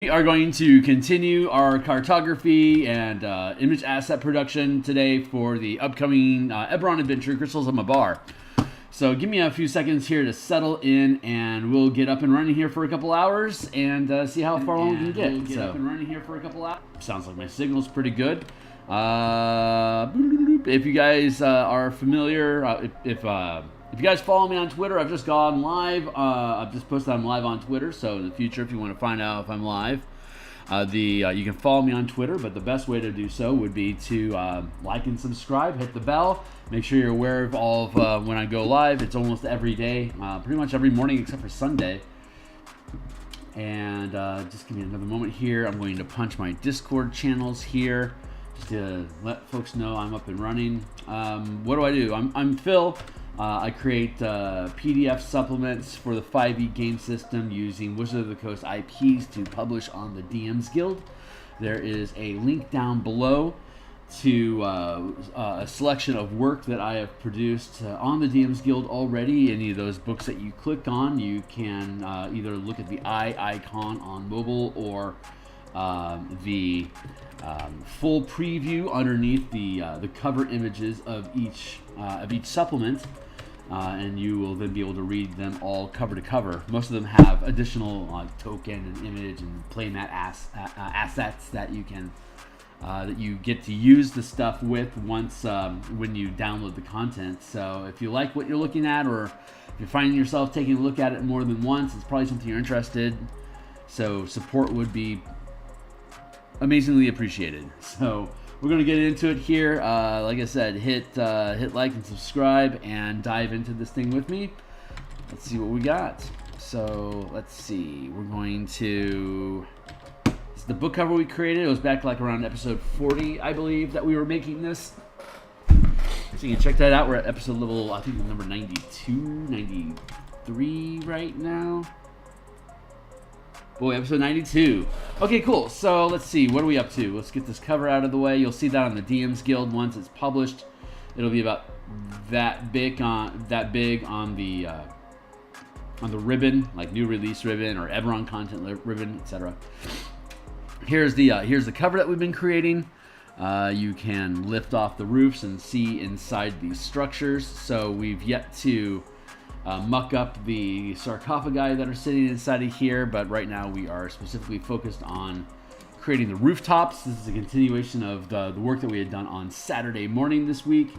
We are going to continue our cartography and image asset production today for the upcoming Eberron adventure, Crystals of Mabar. So give me a few seconds here to settle in, and we'll get up and running here for a couple hours and see how far along we can get. Up and running here for a couple hours. Sounds like my signal's pretty good. If you guys are familiar, if you guys follow me on Twitter, I've just gone live. I've just posted I'm live on Twitter, so in the future, if you want to find out if I'm live, you can follow me on Twitter, but the best way to do so would be to like and subscribe, hit the bell, make sure you're aware of all of when I go live. It's almost every day, pretty much every morning except for Sunday. And just give me another moment here. I'm going to punch my Discord channels here just to let folks know I'm up and running. What do? I'm Phil. I create PDF supplements for the 5e game system using Wizard of the Coast IPs to publish on the DMsGuild. There is a link down below to a selection of work that I have produced on the DMsGuild already. Any of those books that you click on, you can either look at the eye icon on mobile or the full preview underneath the cover images of each supplement. And you will then be able to read them all cover to cover. Most of them have additional token and image and playmat assets that you can that you get to use the stuff with once when you download the content. So if you like what you're looking at, or if you're finding yourself taking a look at it more than once, it's probably something you're interested. So support would be amazingly appreciated. So we're going to get into it here. Like I said, hit like and subscribe and dive into this thing with me. Let's see what we got. So let's see. We're going to... It's the book cover we created. It was back like around episode 40, I believe, that we were making this. So you can check that out. We're at episode level, I think, number 92, 93 right now. Boy, episode 92. Okay, cool. So let's see. What are we up to? Let's get this cover out of the way. You'll see that on the DMsGuild once it's published. It'll be about that big on the ribbon, like new release ribbon or Eberron content ribbon, etc. Here's the cover that we've been creating. You can lift off the roofs and see inside these structures. So we've yet to muck up the sarcophagi that are sitting inside of here, but right now we are specifically focused on creating the rooftops. This is a continuation of the work that we had done on Saturday morning this week,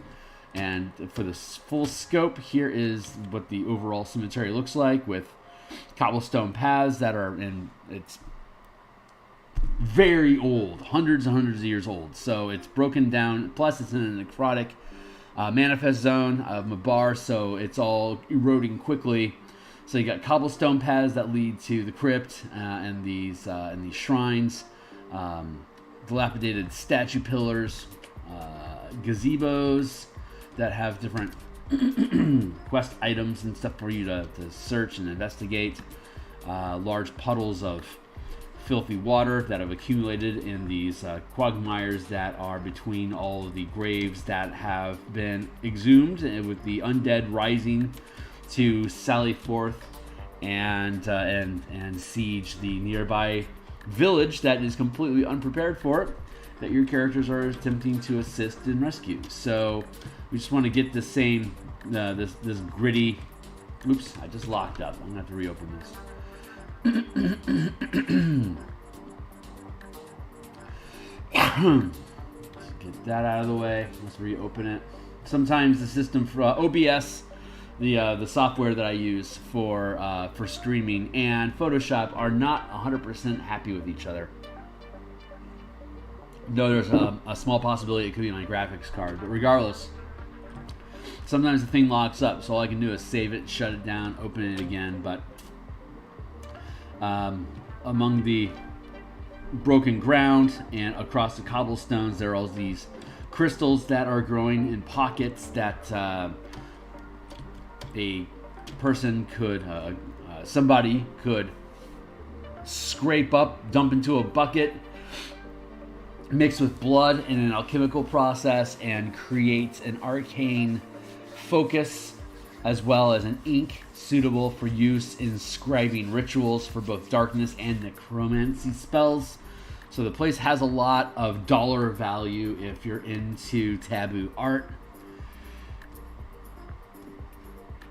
and for the full scope, here is what the overall cemetery looks like with cobblestone paths that are it's very old, hundreds and hundreds of years old, so it's broken down, plus it's in a necrotic manifest zone of Mabar, so it's all eroding quickly. So you got cobblestone paths that lead to the crypt and these shrines, dilapidated statue pillars, gazebos that have different quest items and stuff for you to search and investigate, large puddles of filthy water that have accumulated in these quagmires that are between all of the graves that have been exhumed, with the undead rising to sally forth and siege the nearby village that is completely unprepared for it, that your characters are attempting to assist and rescue. So we just want to get the same this gritty... Oops, I just locked up. I'm gonna have to reopen this. Let's get that out of the way. Let's reopen it. Sometimes the system for OBS, the software that I use for streaming, and Photoshop are not 100% happy with each other. Though there's a small possibility it could be my graphics card, but regardless, sometimes the thing locks up. So all I can do is save it, shut it down, open it again. But among the broken ground and across the cobblestones, there are all these crystals that are growing in pockets that a person could, somebody could scrape up, dump into a bucket, mix with blood in an alchemical process, and create an arcane focus as well as an ink suitable for use in scribing rituals for both darkness and necromancy spells. So the place has a lot of dollar value if you're into taboo art,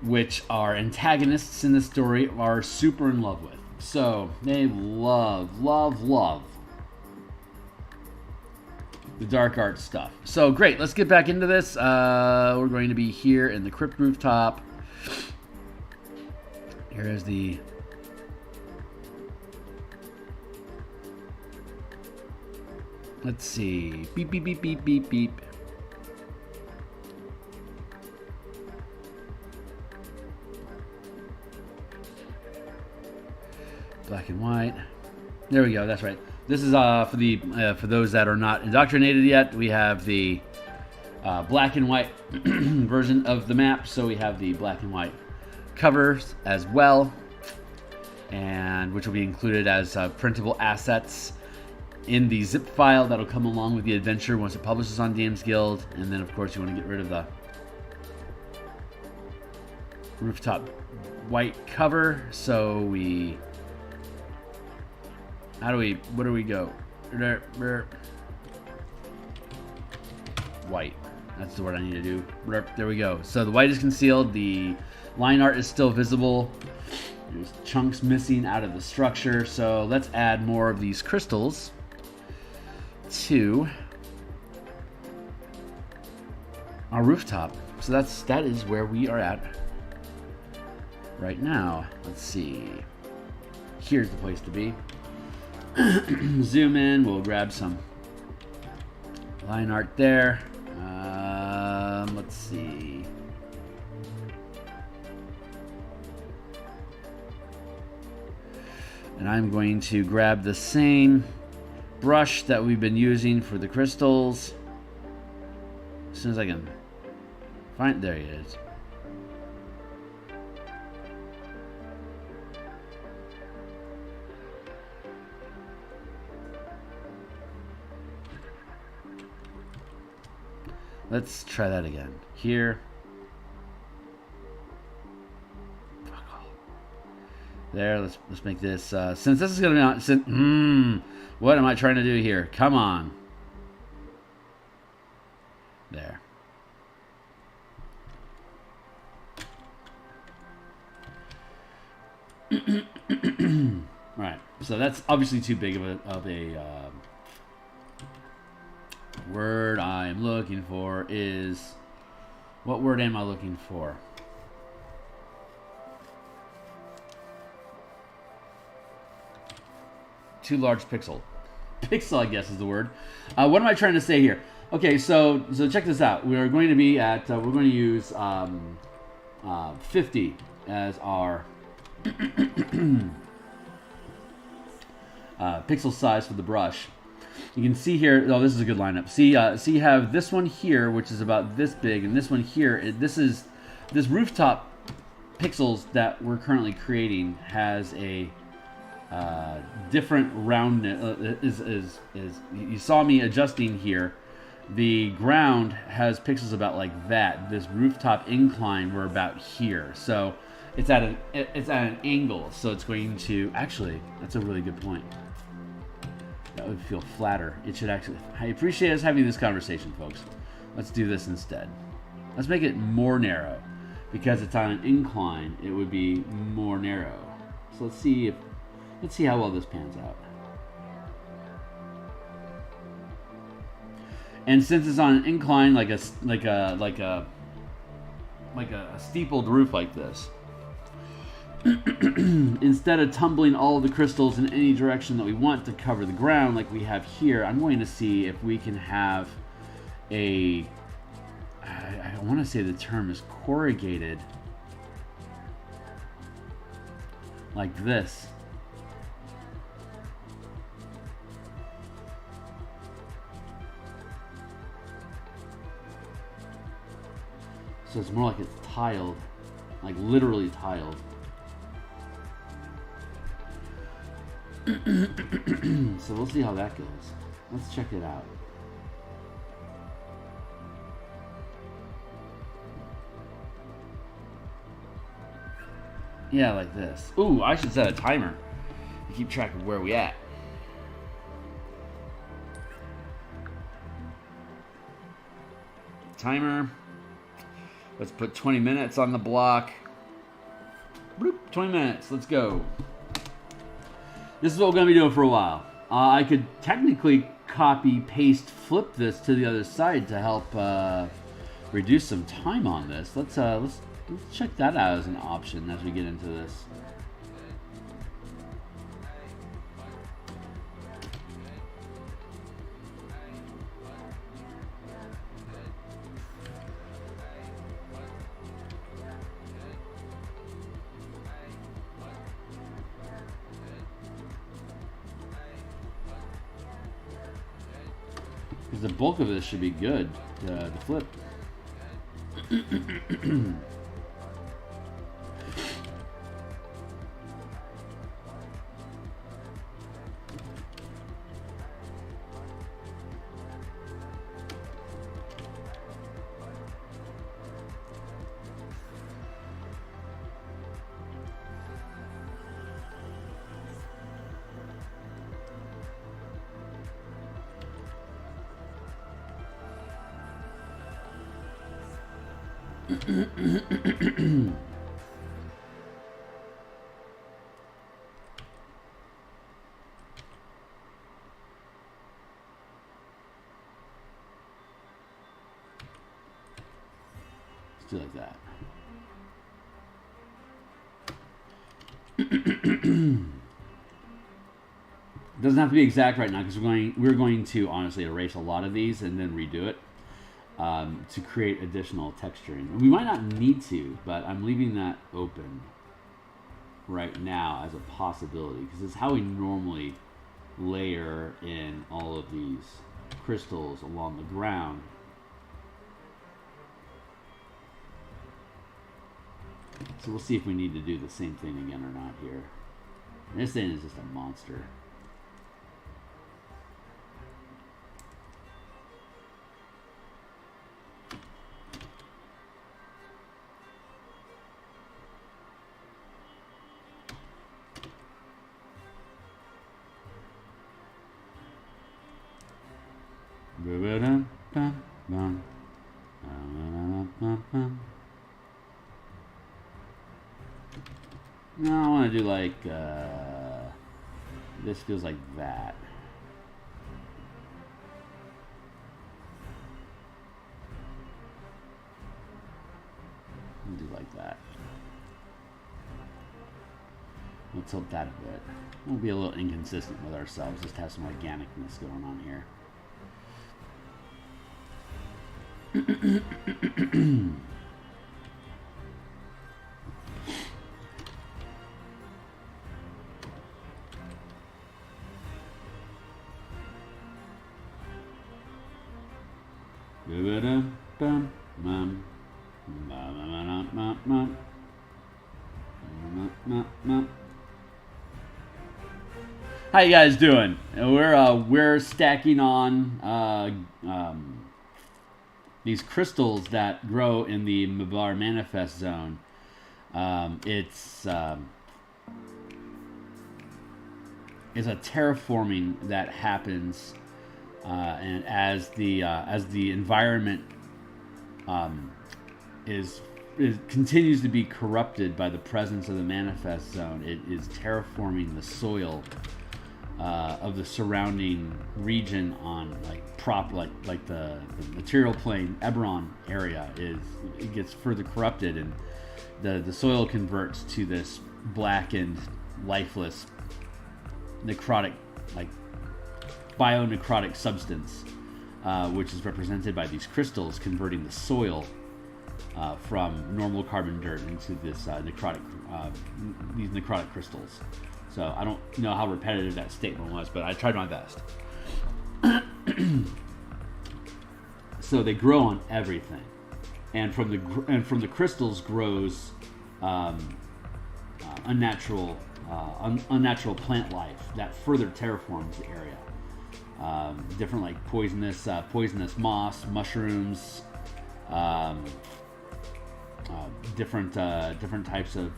which our antagonists in the story are super in love with. So they love the dark art stuff. So great, let's get back into this. We're going to be here in the crypt rooftop. Here is the let's see. Beep beep beep beep beep beep. Black and white. There we go. That's right. This is for those that are not indoctrinated yet. We have the black and white version of the map. So we have the black and white covers as well, and which will be included as printable assets in the zip file that'll come along with the adventure once it publishes on DMsGuild. And then, of course, you want to get rid of the rooftop white cover. So we. Where do we go? White. That's the word I need to do. There we go. So the white is concealed. The line art is still visible. There's chunks missing out of the structure. So let's add more of these crystals to our rooftop. So that is where we are at right now. Let's see. Here's the place to be. Zoom in, we'll grab some line art there. Let's see. And I'm going to grab the same brush that we've been using for the crystals. As soon as I can find, there it is. Let's try that again. Here. There, let's make this, since this is going to be on, what am I trying to do here? Come on. There. Right, so that's obviously too big of a word I'm looking for is, what word am I looking for? Too large pixel. Pixel, I guess, is the word. What am I trying to say here? Okay, so check this out. We are going to be at, we're going to use 50 as our pixel size for the brush. You can see here, oh, this is a good lineup. See, you have this one here, which is about this big, and this one here. This rooftop pixels that we're currently creating has a different roundness. You saw me adjusting here. The ground has pixels about like that. This rooftop incline, we're about here. So it's at an angle. So it's going to actually. That's a really good point. That would feel flatter. It should actually. I appreciate us having this conversation, folks. Let's do this instead. Let's make it more narrow, because it's on an incline. It would be more narrow. So let's see how well this pans out. And since it's on an incline, like a steepled roof like this, instead of tumbling all of the crystals in any direction that we want to cover the ground like we have here, I'm going to see if we can have I want to say the term is corrugated, like this. So it's more like it's tiled, like literally tiled. So we'll see how that goes. Let's check it out. Yeah, like this. Ooh, I should set a timer to keep track of where we at. Timer. Let's put 20 minutes on the block. Bloop, 20 minutes. Let's go. This is what we're going to be doing for a while. I could technically copy, paste, flip this to the other side to help reduce some time on this. Let's check that out as an option as we get into this. Because the bulk of this should be good to flip. Let's do like that. It doesn't have to be exact right now because we're going to honestly erase a lot of these and then redo it to create additional texturing. We might not need to, but I'm leaving that open right now as a possibility because it's how we normally layer in all of these crystals along the ground. So we'll see if we need to do the same thing again or not here. This thing is just a monster. No, I want to do like this feels like that. Do like that. We'll tilt that a bit. We'll be a little inconsistent with ourselves. Just have some organicness going on here. How you guys doing? We're stacking on these crystals that grow in the Mabar manifest zone. It's a terraforming that happens, and as the environment continues to be corrupted by the presence of the manifest zone, it is terraforming the soil of the surrounding region on like the material plane Eberron area. It gets further corrupted, and the soil converts to this blackened, lifeless, necrotic, like bio-necrotic substance, which is represented by these crystals converting the soil from normal carbon dirt into this these necrotic crystals. So I don't know how repetitive that statement was, but I tried my best. So they grow on everything, and from the crystals grows unnatural plant life that further terraforms the area. Different like poisonous moss, mushrooms, different types of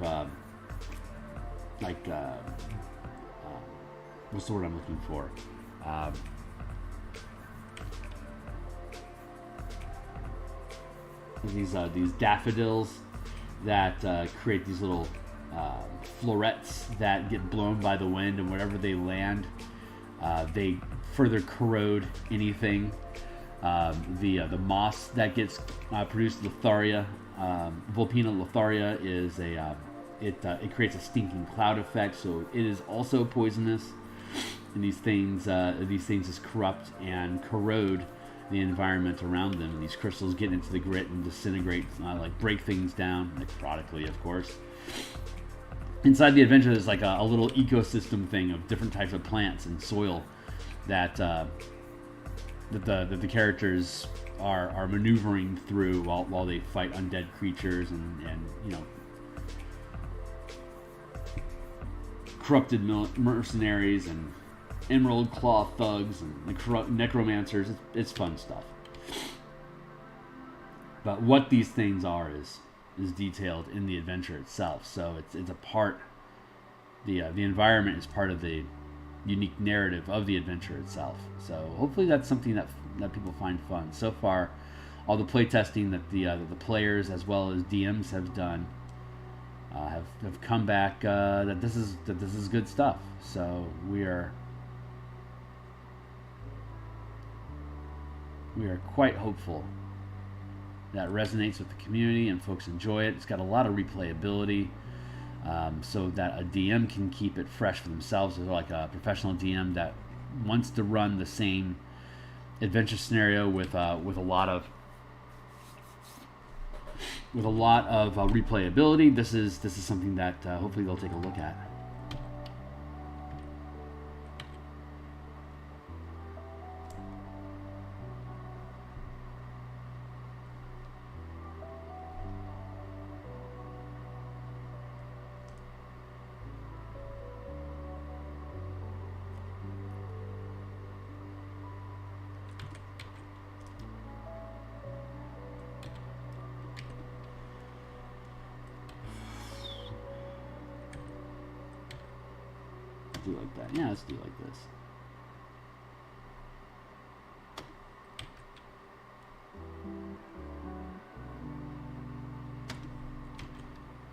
like what's the word I'm looking for? These daffodils that create these little florets that get blown by the wind, and wherever they land, they further corrode anything. The moss that gets produced, Lotharia, Vulpina Lotharia, is it creates a stinking cloud effect, so it is also poisonous. And these things just corrupt and corrode the environment around them. And these crystals get into the grit and disintegrate, like break things down, necrotically, of course. Inside the adventure, there's like a little ecosystem thing of different types of plants and soil that the characters are maneuvering through while they fight undead creatures and corrupted mercenaries and emerald claw thugs and necromancers. It's fun stuff. But what these things are is detailed in the adventure itself. So it's a part. The environment is part of the unique narrative of the adventure itself. So hopefully that's something that people find fun. So far, all the playtesting that the players as well as DMs have done have come back that this is good stuff. So we are quite hopeful that resonates with the community and folks enjoy it. It's got a lot of replayability, so that a DM can keep it fresh for themselves. They're like a professional DM that wants to run the same adventure scenario with a lot of replayability. This is something that hopefully they'll take a look at. Do like that. Yeah, let's do like this.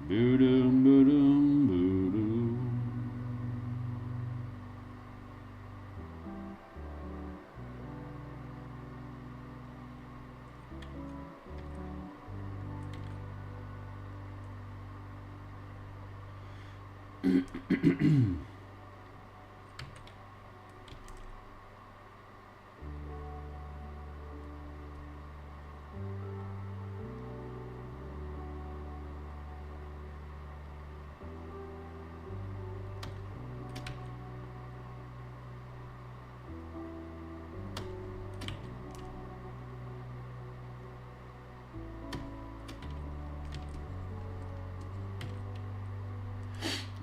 Boo-doom, boo-doom, boo-doom.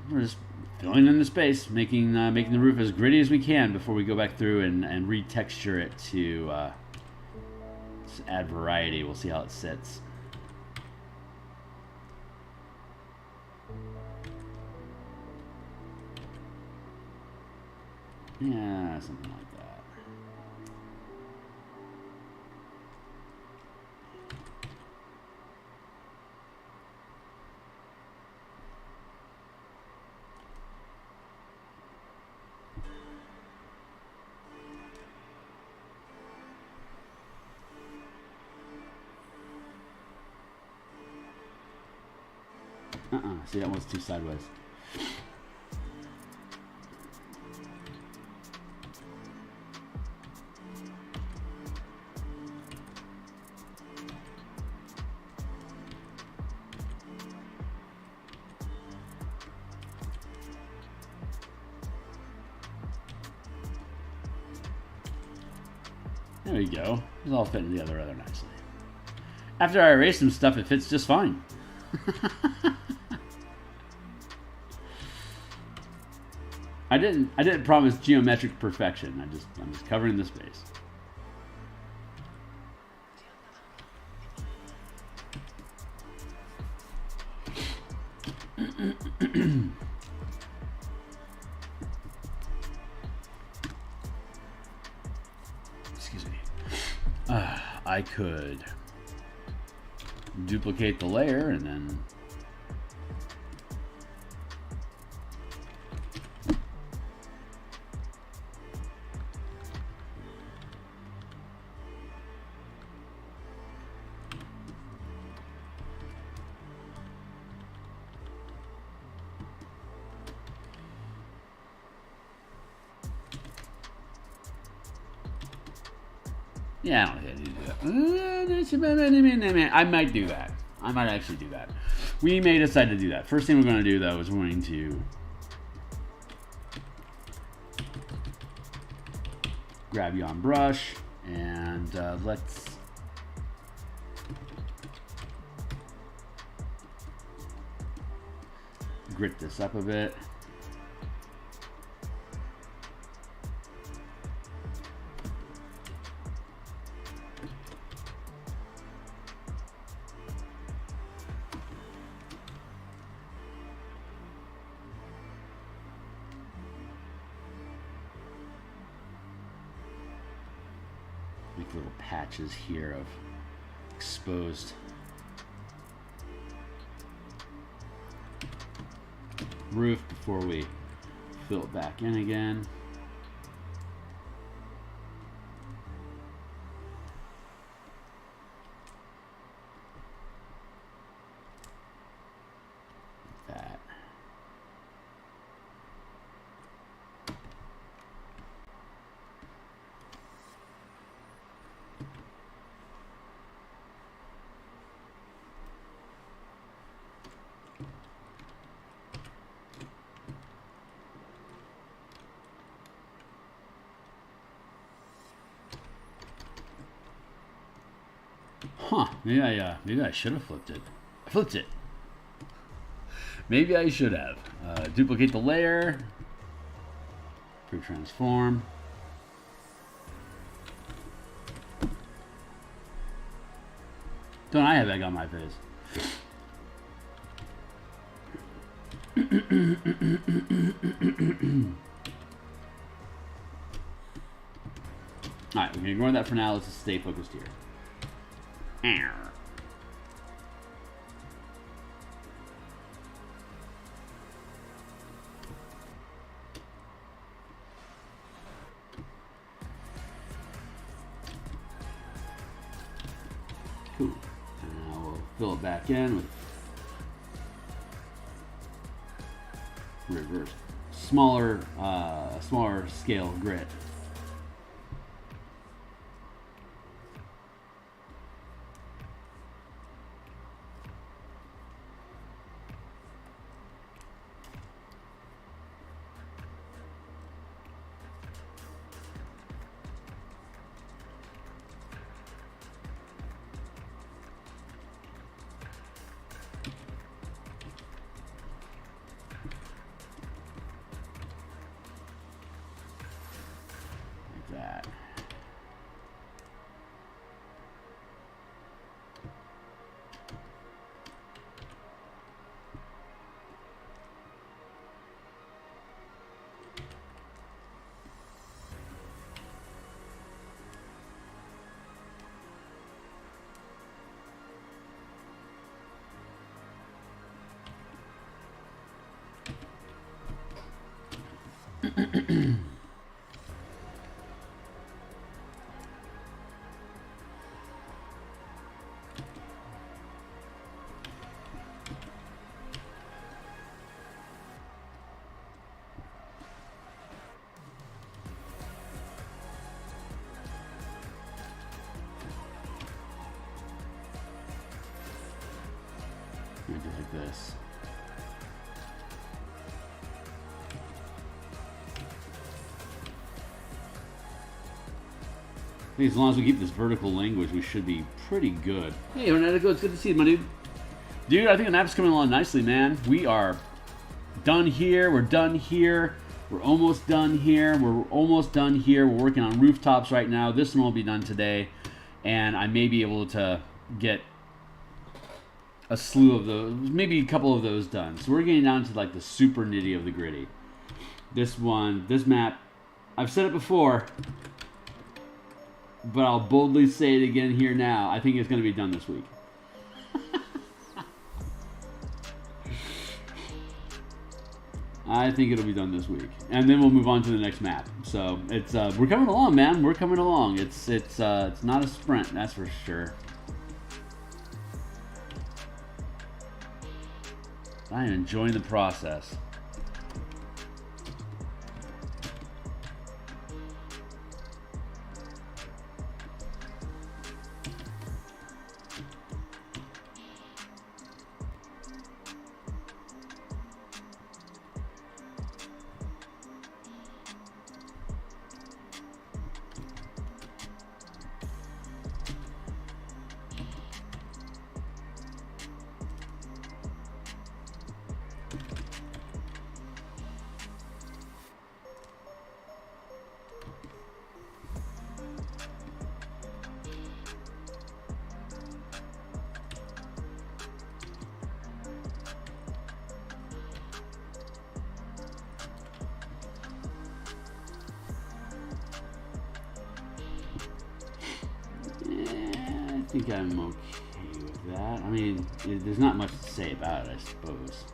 We're just filling in the space, making the roof as gritty as we can before we go back through and retexture it to add variety. We'll see how it sits. Yeah, something like that. See, that one's too sideways. There we go. It's all fitting together rather nicely. After I erase some stuff, it fits just fine. I didn't promise geometric perfection. I'm just covering the space. I could duplicate the layer and then yeah, I don't think I need to do that. I might do that. I might actually do that. We may decide to do that. First thing we're going to do, though, is we're going to grab you on brush, and let's grit this up a bit. Make little patches here of exposed roof before we fill it back in again. Like that. Huh, maybe I should have flipped it. I flipped it. Maybe I should have. Duplicate the layer. Pre-transform. Don't I have egg on my face? Alright, we're gonna ignore that for now. Let's just stay focused here. Cool. And now we'll fill it back in with reverse, smaller scale grit. That. Maybe like this. I think as long as we keep this vertical language, we should be pretty good. Hey, Renatico, it's good to see you, my dude. Dude, I think the map's coming along nicely, man. We are done here. We're done here. We're almost done here. We're almost done here. We're working on rooftops right now. This one will be done today. And I may be able to get a slew of those, maybe a couple of those done. So we're getting down to like the super nitty of the gritty. This one, this map, I've said it before. but I'll boldly say it again here now. I think it's going to be done this week. I think it'll be done this week, and then we'll move on to the next map. So it's we're coming along, man. We're coming along. It's not a sprint, that's for sure. I am enjoying the process. I think I'm okay with that. I mean, there's not much to say about it, I suppose.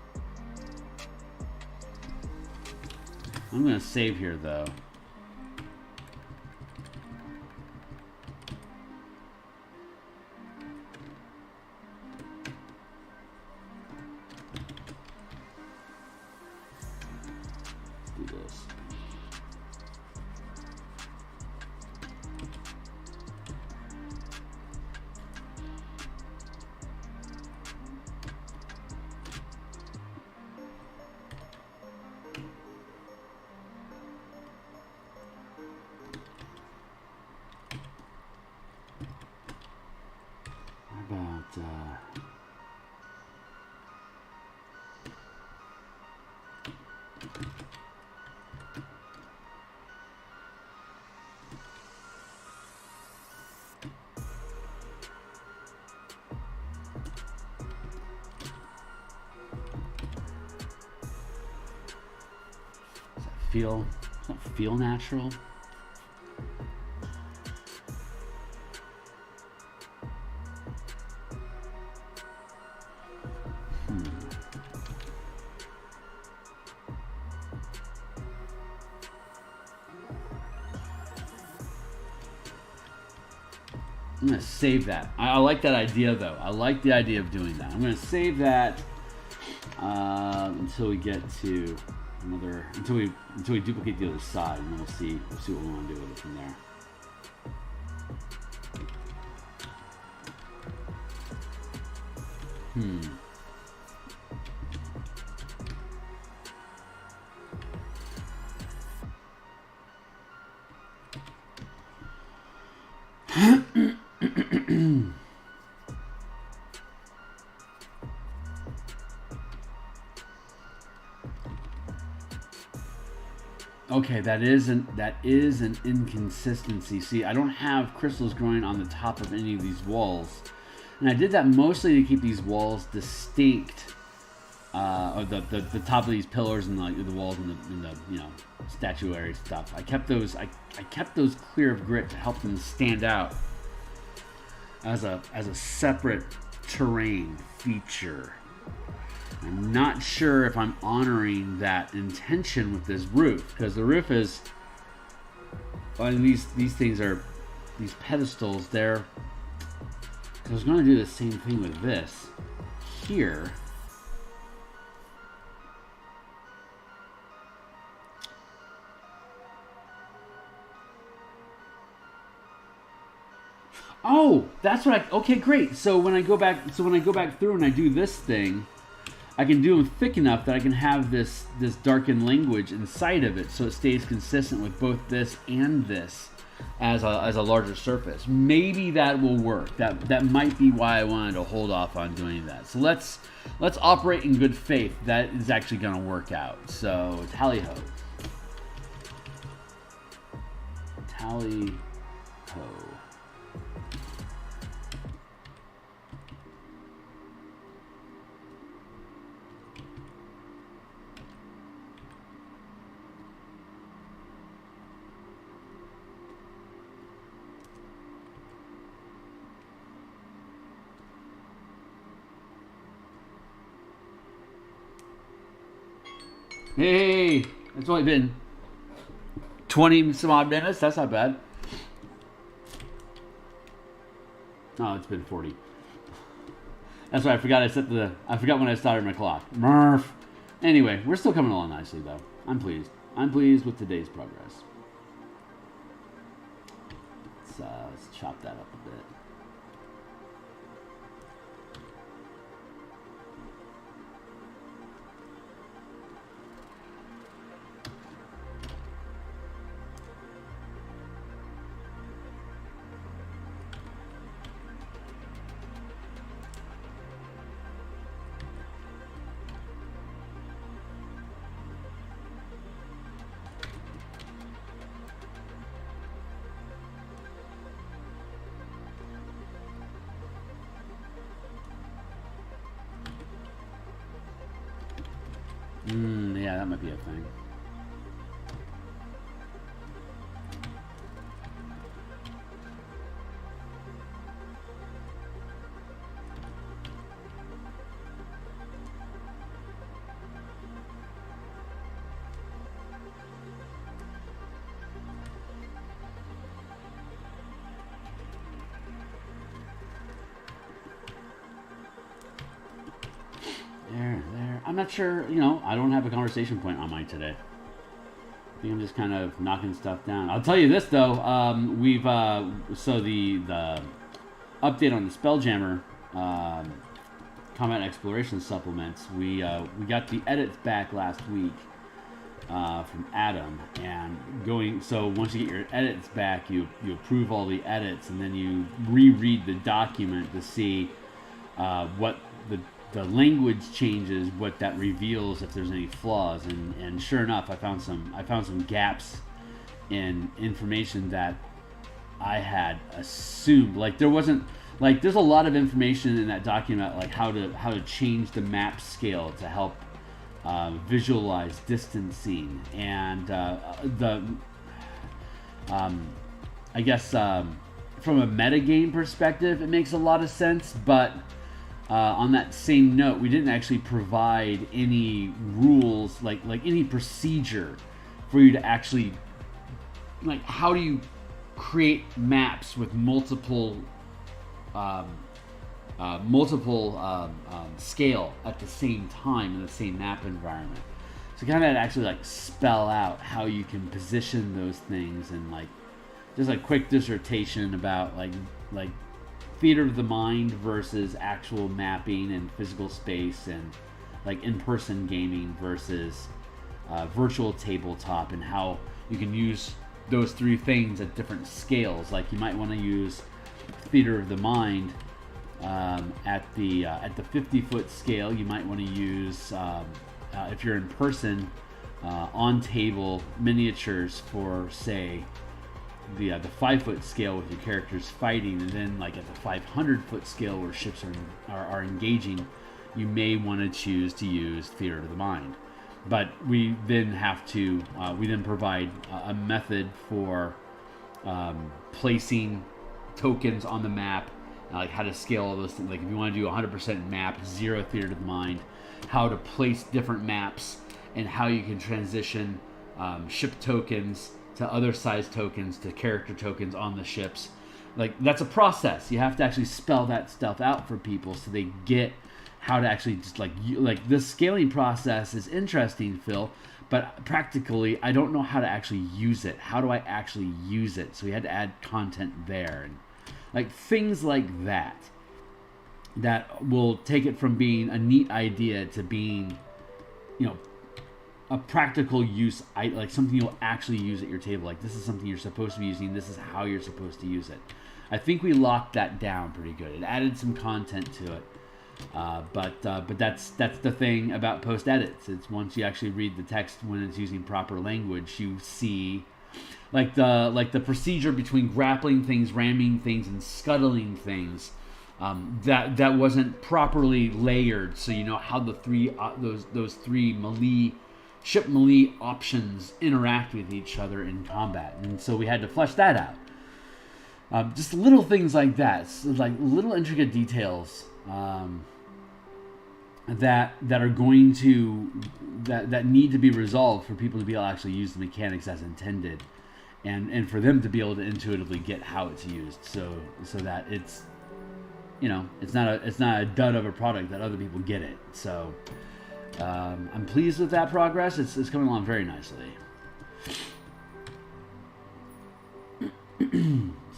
I'm going to save here, though. Let's do this. Does that feel natural? I'm going to save that. I like that idea, though. I like the idea of doing that. I'm going to save that until we get to another, until we duplicate the other side, and then we'll see what we want to do with it from there. Okay, that is an inconsistency. See, I don't have crystals growing on the top of any of these walls, and I did that mostly to keep these walls distinct, or the top of these pillars and the walls and the statuary stuff. I kept those clear of grit to help them stand out as a separate terrain feature. I'm not sure if I'm honoring that intention with this roof, because the roof is, and these things are, these pedestals, they're, I was going to do the same thing with this here. Oh, that's what okay, great. So when I go back through and I do this thing, I can do them thick enough that I can have this darkened language inside of it, so it stays consistent with both this and this as a larger surface. Maybe that will work. That might be why I wanted to hold off on doing that. So let's operate in good faith. That is actually going to work out. So tally-ho. Tally-ho. Hey, it's only been 20 some odd minutes. That's not bad. Oh, it's been 40. That's right. I forgot when I started my clock. Murph. Anyway, we're still coming along nicely though. I'm pleased. I'm pleased with today's progress. Let's chop that up a bit. Yeah, that might be a thing. There. I'm not sure, I don't have a conversation point on mine today. I think I'm just kind of knocking stuff down. I'll tell you this though, so the update on the Spelljammer combat exploration supplements, we got the edits back last week from Adam, and so once you get your edits back, you approve all the edits, and then you reread the document to see what the language changes, what that reveals, if there's any flaws, and sure enough, I found some gaps in information that I had assumed. Like there's a lot of information in that document, like how to change the map scale to help visualize distancing, and I guess from a metagame perspective, it makes a lot of sense, but on that same note, we didn't actually provide any rules, like any procedure for you to actually, like, how do you create maps with multiple scale at the same time in the same map environment. So kind of actually like spell out how you can position those things, and like just a quick dissertation about like theater of the mind versus actual mapping and physical space, and like in-person gaming versus virtual tabletop, and how you can use those three things at different scales. Like you might want to use theater of the mind at the 50-foot scale. You might want to use if you're in person on table miniatures for, say, the 5-foot scale with your characters fighting, and then like at the 500-foot scale where ships are engaging, you may want to choose to use theater of the mind. But we then provide a method for placing tokens on the map, like how to scale all those things. Like if you want to do 100% map, 0 theater of the mind, how to place different maps, and how you can transition ship tokens to other size tokens to character tokens on the ships. Like that's a process. You have to actually spell that stuff out for people so they get how to actually just like this scaling process is interesting, Phil, but practically I don't know how to actually use it. How do I actually use it? So we had to add content there, and like things like that will take it from being a neat idea to being, a practical use, like something you'll actually use at your table. Like this is something you're supposed to be using. This is how you're supposed to use it. I think we locked that down pretty good. It added some content to it, but that's the thing about post edits. It's once you actually read the text when it's using proper language, you see like the procedure between grappling things, ramming things, and scuttling things. That wasn't properly layered, so you know how the those three ship melee options interact with each other in combat, and so we had to flesh that out. Just little things like that, so like little intricate details that are going to that need to be resolved for people to be able to actually use the mechanics as intended, and for them to be able to intuitively get how it's used, so that it's, you know, it's not a dud of a product, that other people get it. So I'm pleased with that progress. It's coming along very nicely.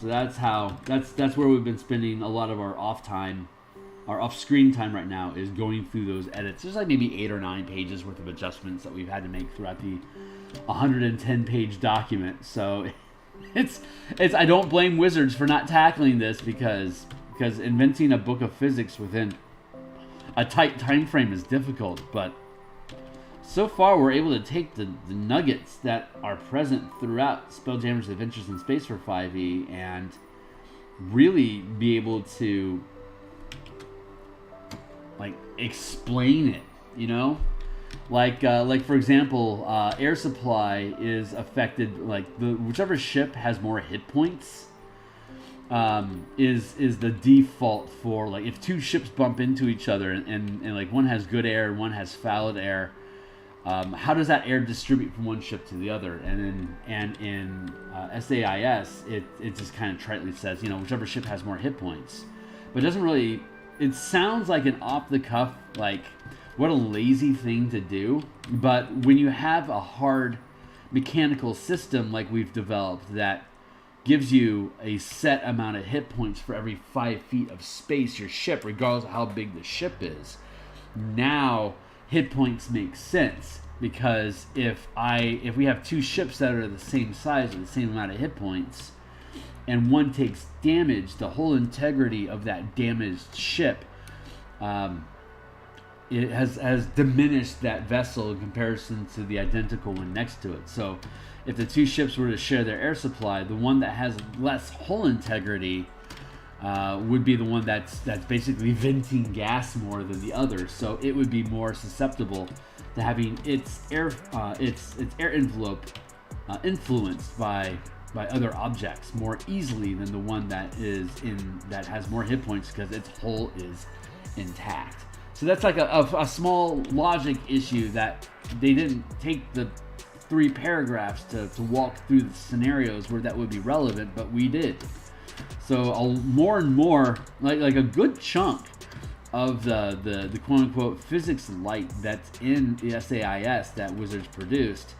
So that's where we've been spending a lot of our off-screen time right now, is going through those edits. There's like maybe 8 or 9 pages worth of adjustments that we've had to make throughout the 110-page document. So it's I don't blame Wizards for not tackling this, because inventing a book of physics within a tight time frame is difficult. But so far, we're able to take the nuggets that are present throughout Spelljammer's Adventures in Space for 5e and really be able to, like, explain it, you know? Like for example, air supply is affected, like, whichever ship has more hit points is the default for, like, if 2 ships bump into each other and like one has good air and one has fouled air, how does that air distribute from one ship to the other? And in SAIS, it just kind of tritely says, you know, whichever ship has more hit points. But it doesn't really, it sounds like an off-the-cuff, like, what a lazy thing to do. But when you have a hard mechanical system like we've developed that gives you a set amount of hit points for every 5 feet of space your ship, regardless of how big the ship is, now hit points make sense. Because if we have 2 ships that are the same size with the same amount of hit points, and one takes damage, the whole integrity of that damaged ship, it has diminished that vessel in comparison to the identical one next to it. So if the 2 ships were to share their air supply, the one that has less hull integrity would be the one that's basically venting gas more than the other. So it would be more susceptible to having its air envelope influenced by other objects more easily than the one that has more hit points, because its hull is intact. So that's like a small logic issue that they didn't take the 3 paragraphs to walk through the scenarios where that would be relevant, but we did. So more and more, like a good chunk of the quote-unquote physics light that's in the SAIS that Wizards produced,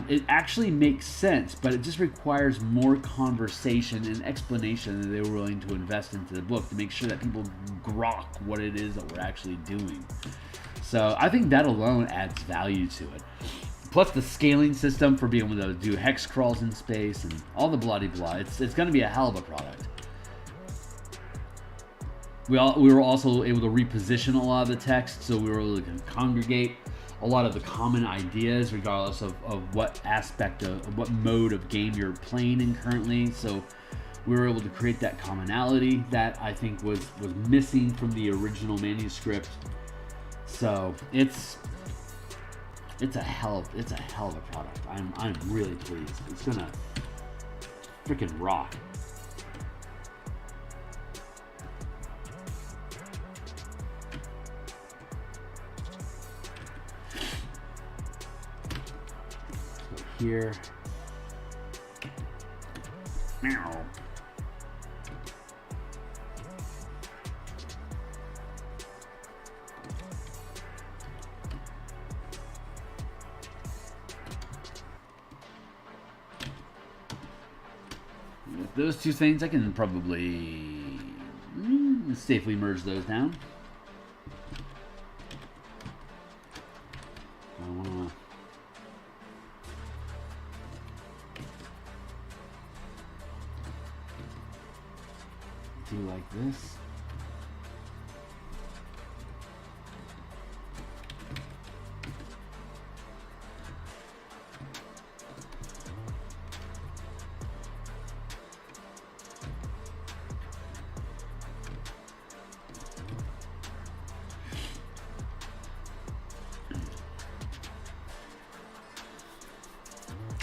it actually makes sense, but it just requires more conversation and explanation than they were willing to invest into the book to make sure that people grok what it is that we're actually doing. So I think that alone adds value to it. Plus the scaling system for being able to do hex crawls in space and all the blah-de-blah. It's going to be a hell of a product. We were also able to reposition a lot of the text, so we were able to congregate a lot of the common ideas regardless of what aspect of what mode of game you're playing in currently. So we were able to create that commonality that I think was missing from the original manuscript. So it's a hell of a product. I'm really pleased. It's gonna freaking rock. Here. Meow. With those 2 things, I can probably safely merge those down. I want to do like this.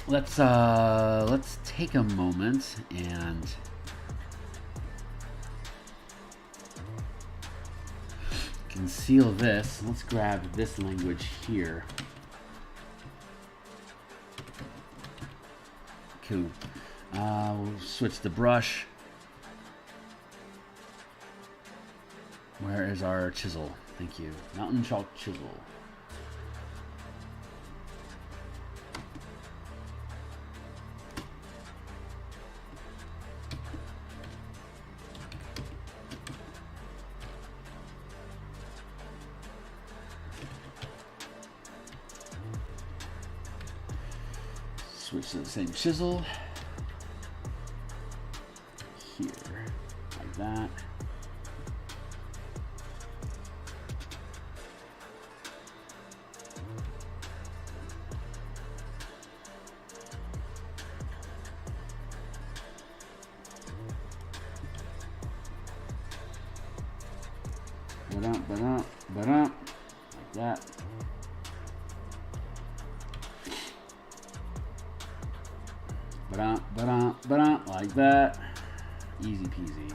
Let's take a moment and and seal this. Let's grab this language here. Cool. We'll switch the brush. Where is our chisel? Thank you. Mountain chalk chisel. Switch to the same chisel. Here, like that. Like that. Like that. Easy peasy.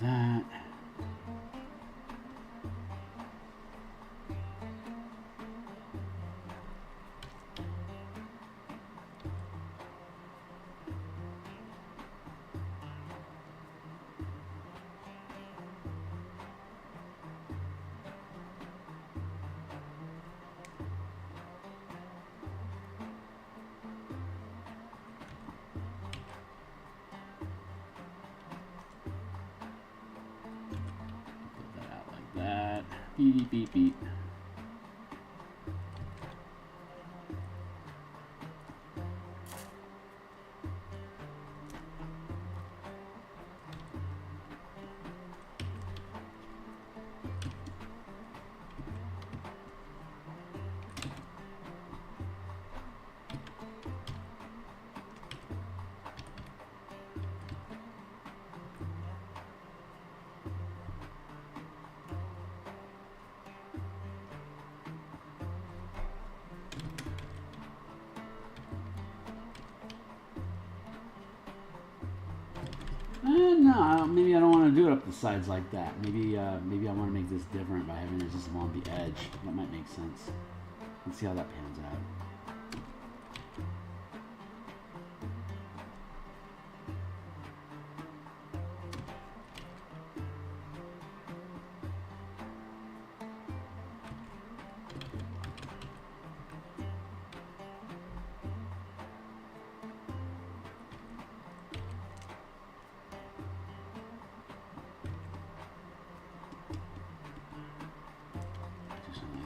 That. That. Beep, beep, beep. No, maybe I don't want to do it up the sides like that. Maybe I want to make this different by having it just along the edge. That might make sense. Let's see how that pans out.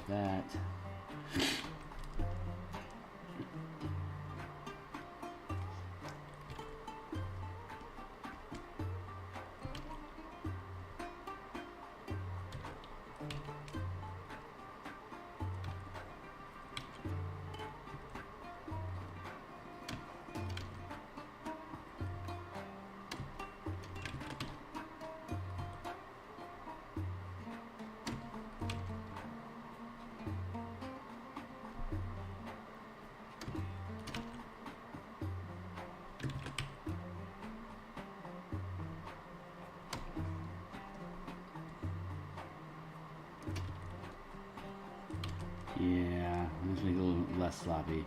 That. Yeah, let's make it a little less sloppy.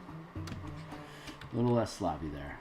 A little less sloppy there.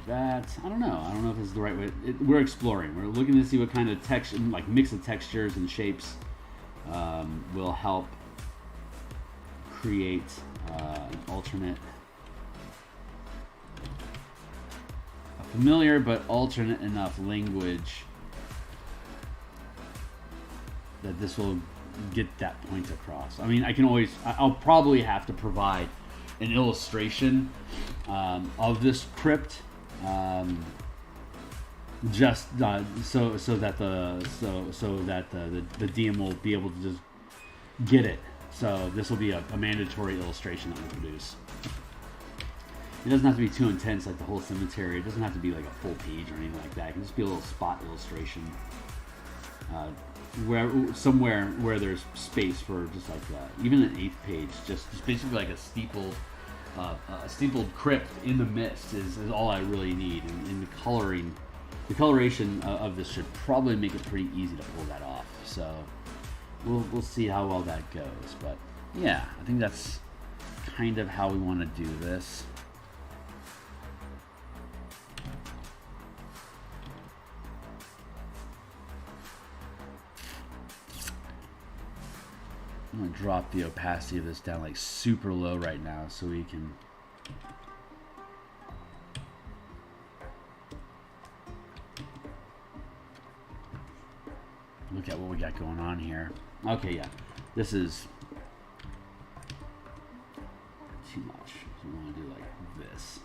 that. I don't know. I don't know if this is the right way. We're exploring. We're looking to see what kind of texture, like mix of textures and shapes will help create an alternate, a familiar but alternate enough language that this will get that point across. I mean, I'll probably have to provide an illustration of this crypt, just so that the DM will be able to just get it. So this will be a mandatory illustration that we produce. It doesn't have to be too intense like the whole cemetery. It doesn't have to be like a full page or anything like that. It can just be a little spot illustration. Somewhere where there's space for just like even an 8th page, just basically like a steepled crypt in the mist is all I really need. And the coloration of this should probably make it pretty easy to pull that off. So we'll see how well that goes. But yeah, I think that's kind of how we want to do this. I'm going to drop the opacity of this down like super low right now so we can look at what we got going on here. Okay, yeah, this is too much. So we want to do like this.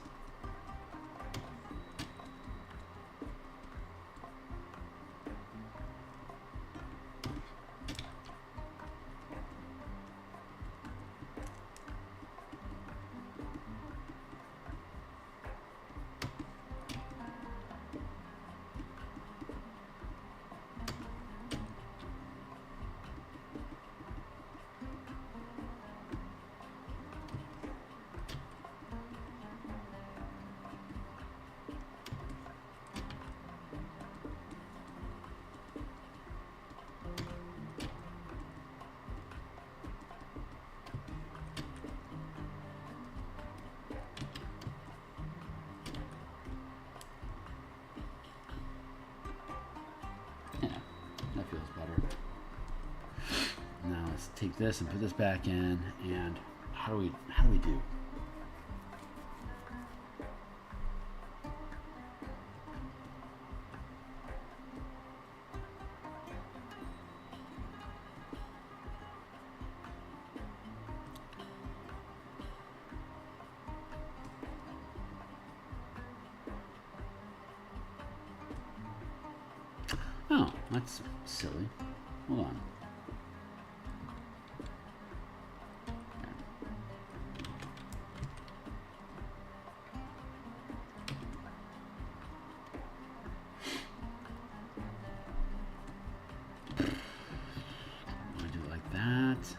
That feels better. Now let's take this and put this back in. And how do we do? Oh, that's silly. Hold on. I'm gonna do it like that.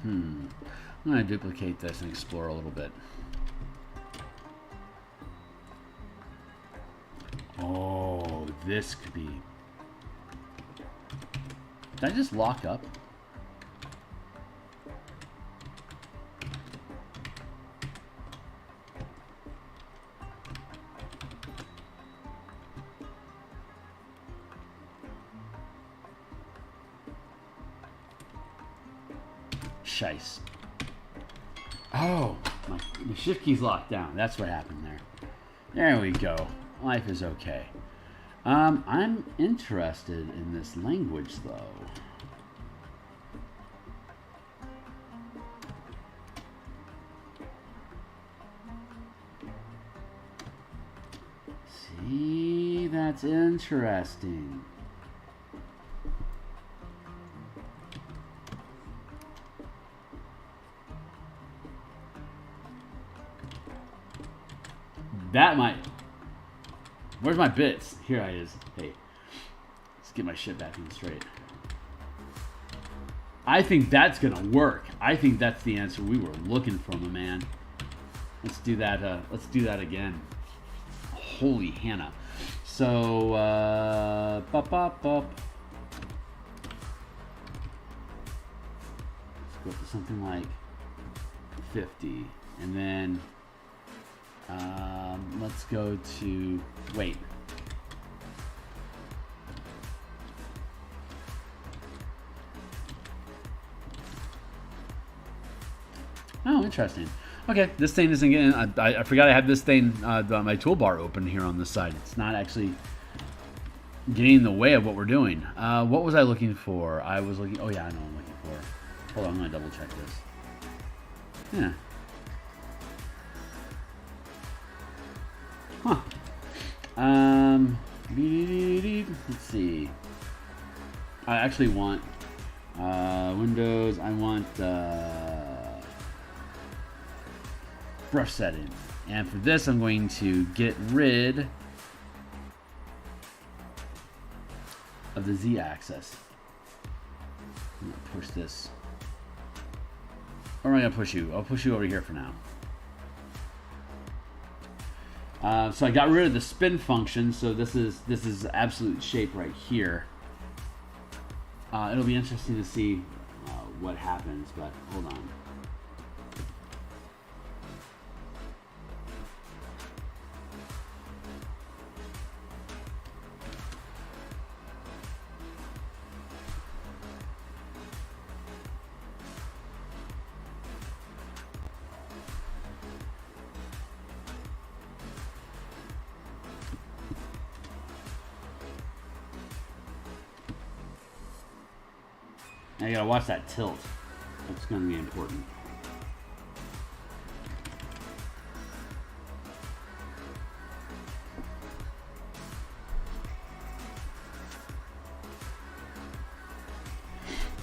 I'm going to duplicate this and explore a little bit. Oh, this could be... Did I just lock up? Shice. Oh, my shift key's locked down. That's what happened there. There we go. Life is okay. I'm interested in this language, though. See, that's interesting. That might... Where's my bits? Here I is. Hey, let's get my shit back in straight. I think that's gonna work. I think that's the answer we were looking for, my man. Let's do that. Let's do that again. Holy Hannah. So, go up to something like 50, and then let's go to weight. Oh, interesting. Okay, this thing isn't getting. I forgot I had this thing, my toolbar open here on this side. It's not actually getting in the way of what we're doing. What was I looking for? I was looking. Oh yeah, I know what I'm looking for. Hold on, I'm gonna double check this. Yeah. Huh. Let's see. I actually want Windows. I want brush setting, and for this I'm going to get rid of the Z-axis. I'm gonna push this. Or am I gonna push you? I'll push you over here for now. So I got rid of the spin function, so this is absolute shape right here. It'll be interesting to see what happens, but hold on. Now you gotta watch that tilt. That's gonna be important.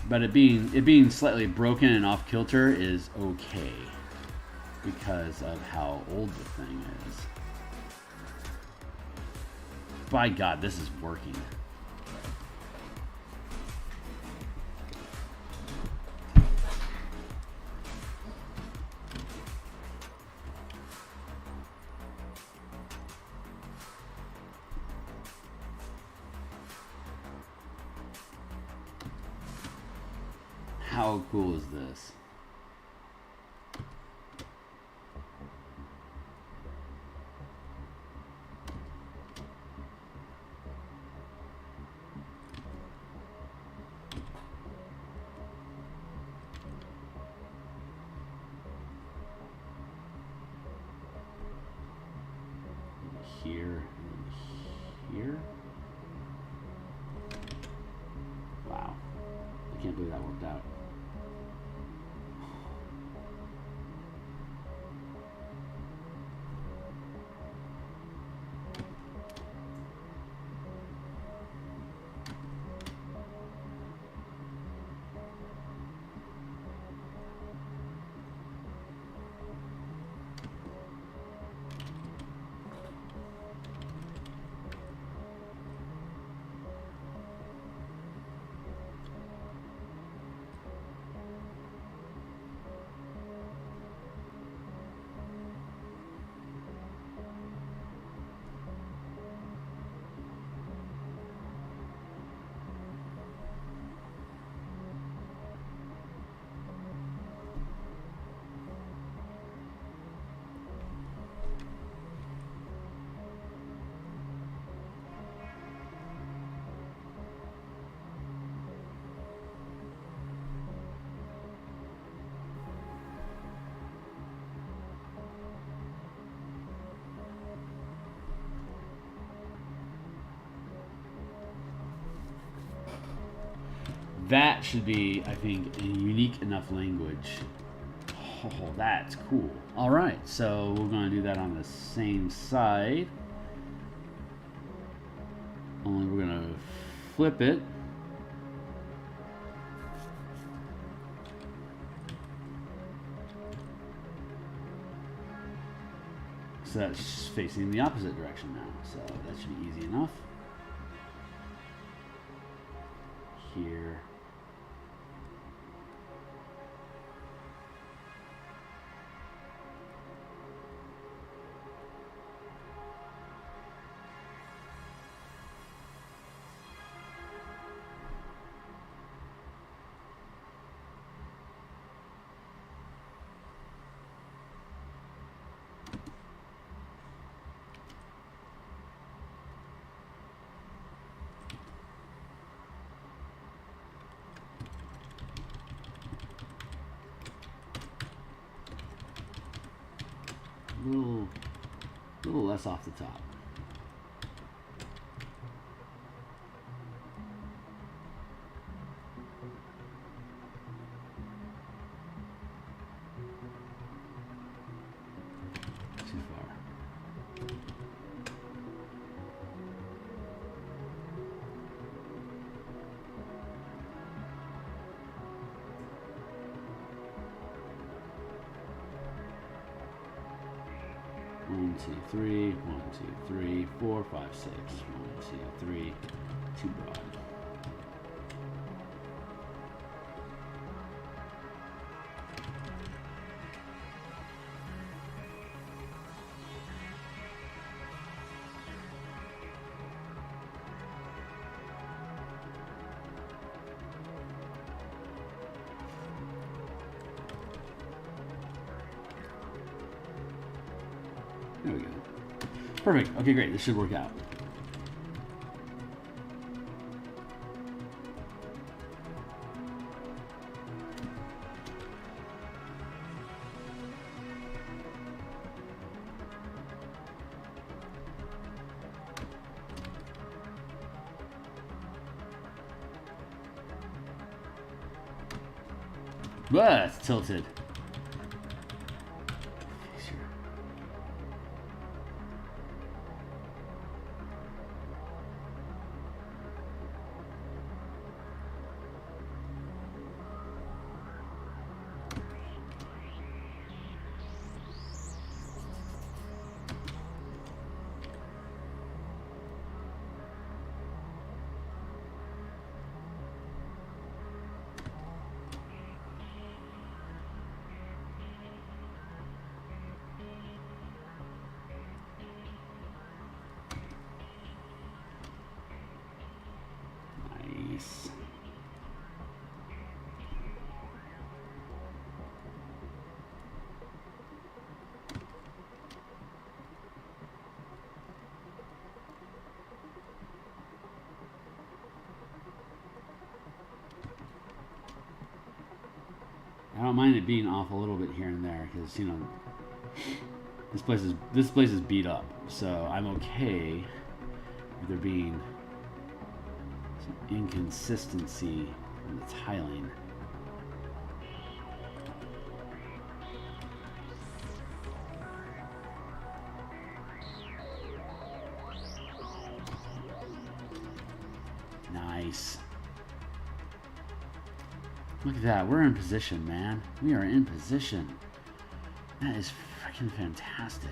But it being slightly broken and off kilter is okay because of how old the thing is. By God, this is working. How cool is this? Here and here. Wow. I can't believe that worked out. That should be, I think, a unique enough language. Oh, that's cool. All right, so we're going to do that on the same side. Only we're going to flip it. So that's facing the opposite direction now. So that should be easy enough. Here. a little less off the top. Too far. One, two, three, 1, 2, 3, 4, 5, 6. 1, 2, 3, too broad. There we go. Perfect. Okay, great. This should work out. But it's tilted. Nice. I don't mind it being off a little bit here and there because, you know, this place is beat up, so I'm okay with there being some inconsistency in the tiling. Nice. Look at that. We're in position, man. We are in position. That is freaking fantastic.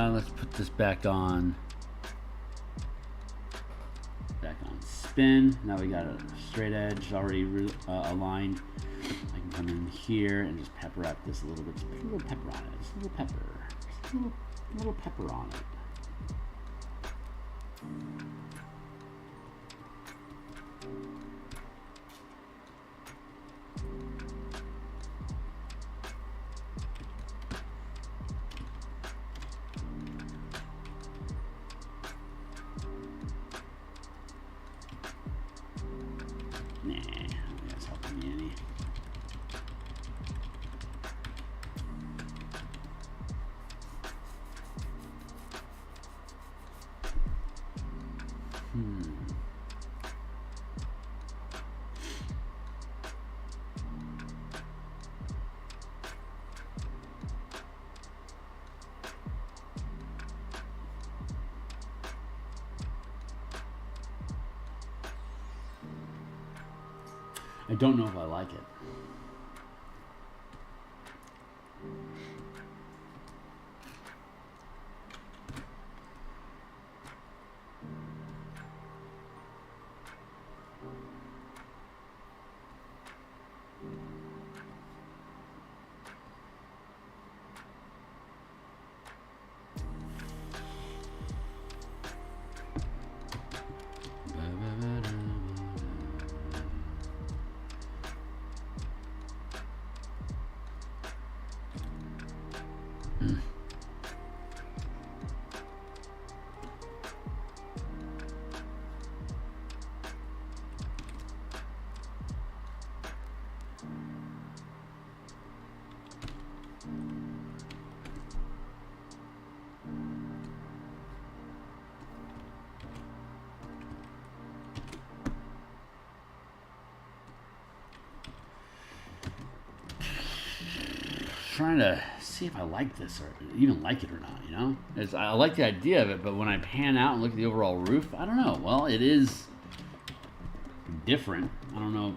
Let's put this back on spin. Now we got a straight edge already aligned. I can come in here and just pepper up this a little bit. Just put a little pepper on it. Just a little pepper. Just a little pepper on it. Nah, that's helping me any. don't know if I like it. Trying to see if I like this or even like it or not, you know? I like the idea of it, but when I pan out and look at the overall roof, I don't know. Well, it is different. I don't know.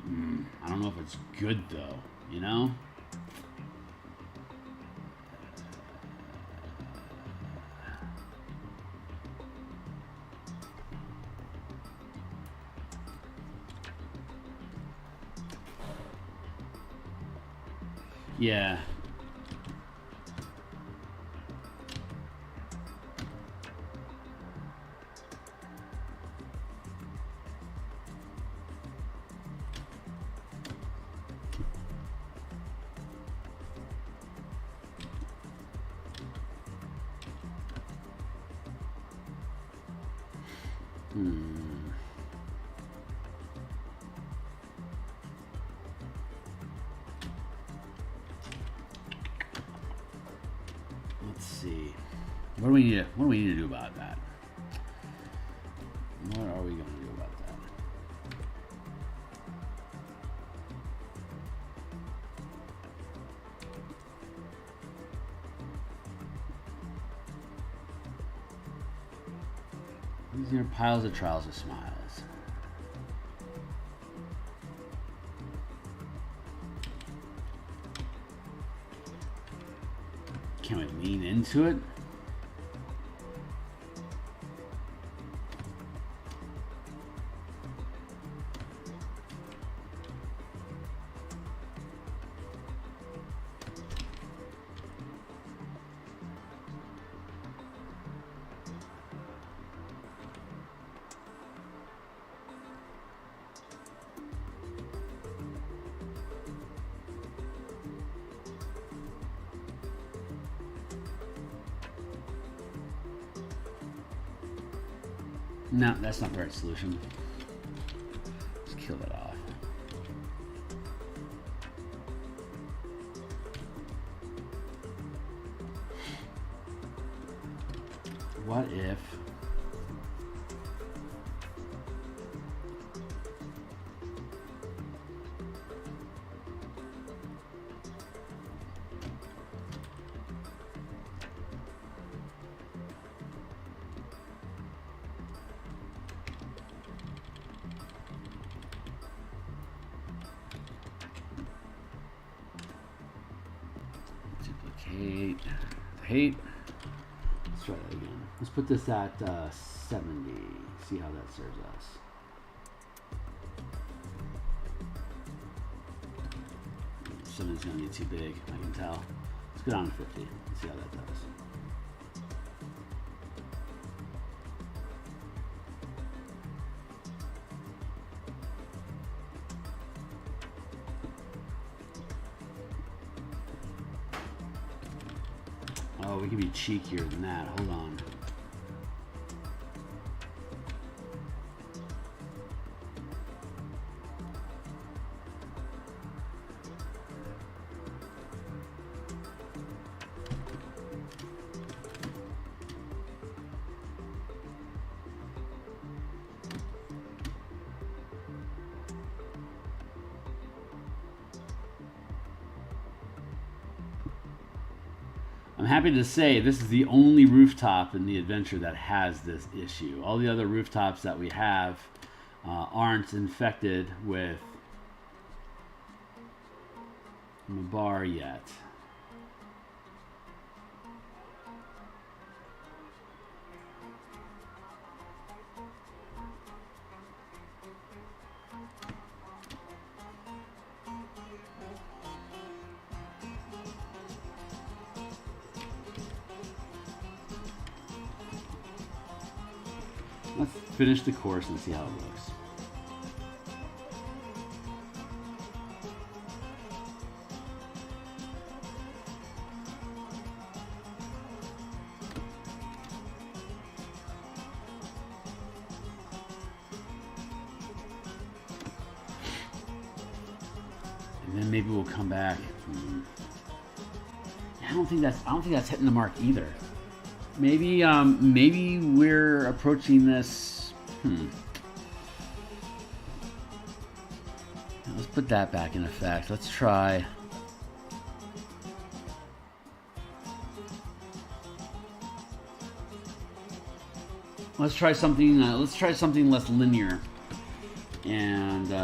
I don't know if it's good though, you know? Yeah. Let's see. What do we need to do about that? What are we going to do about that? These are piles of trials of smiles. Can we lean into it? No, that's not the right solution. Let's kill that off. What if... hate. Let's try that again. Let's put this at 70. See how that serves us. Something's gonna be too big, I can tell. Let's go down to 50. Let's see how that does. Oh, we can be cheekier than that. Hold on. I'm happy to say this is the only rooftop in the adventure that has this issue. All the other rooftops that we have aren't infected with Mabar yet. Let's finish the course and see how it looks. And then maybe we'll come back. I don't think that's hitting the mark either. Maybe maybe we're approaching this. Let's put that back in effect. Let's try. Let's try something. Let's try something less linear. And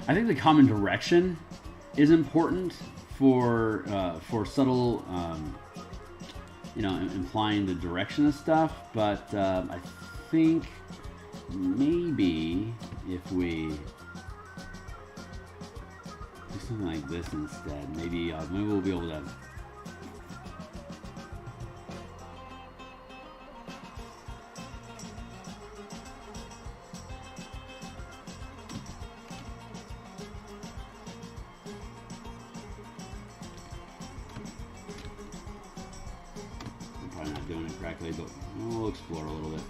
I think the common direction is important for subtle, you know, implying the direction of stuff. But I think maybe if we do something like this instead, maybe we'll be able to. Doing it correctly, but we'll explore a little bit.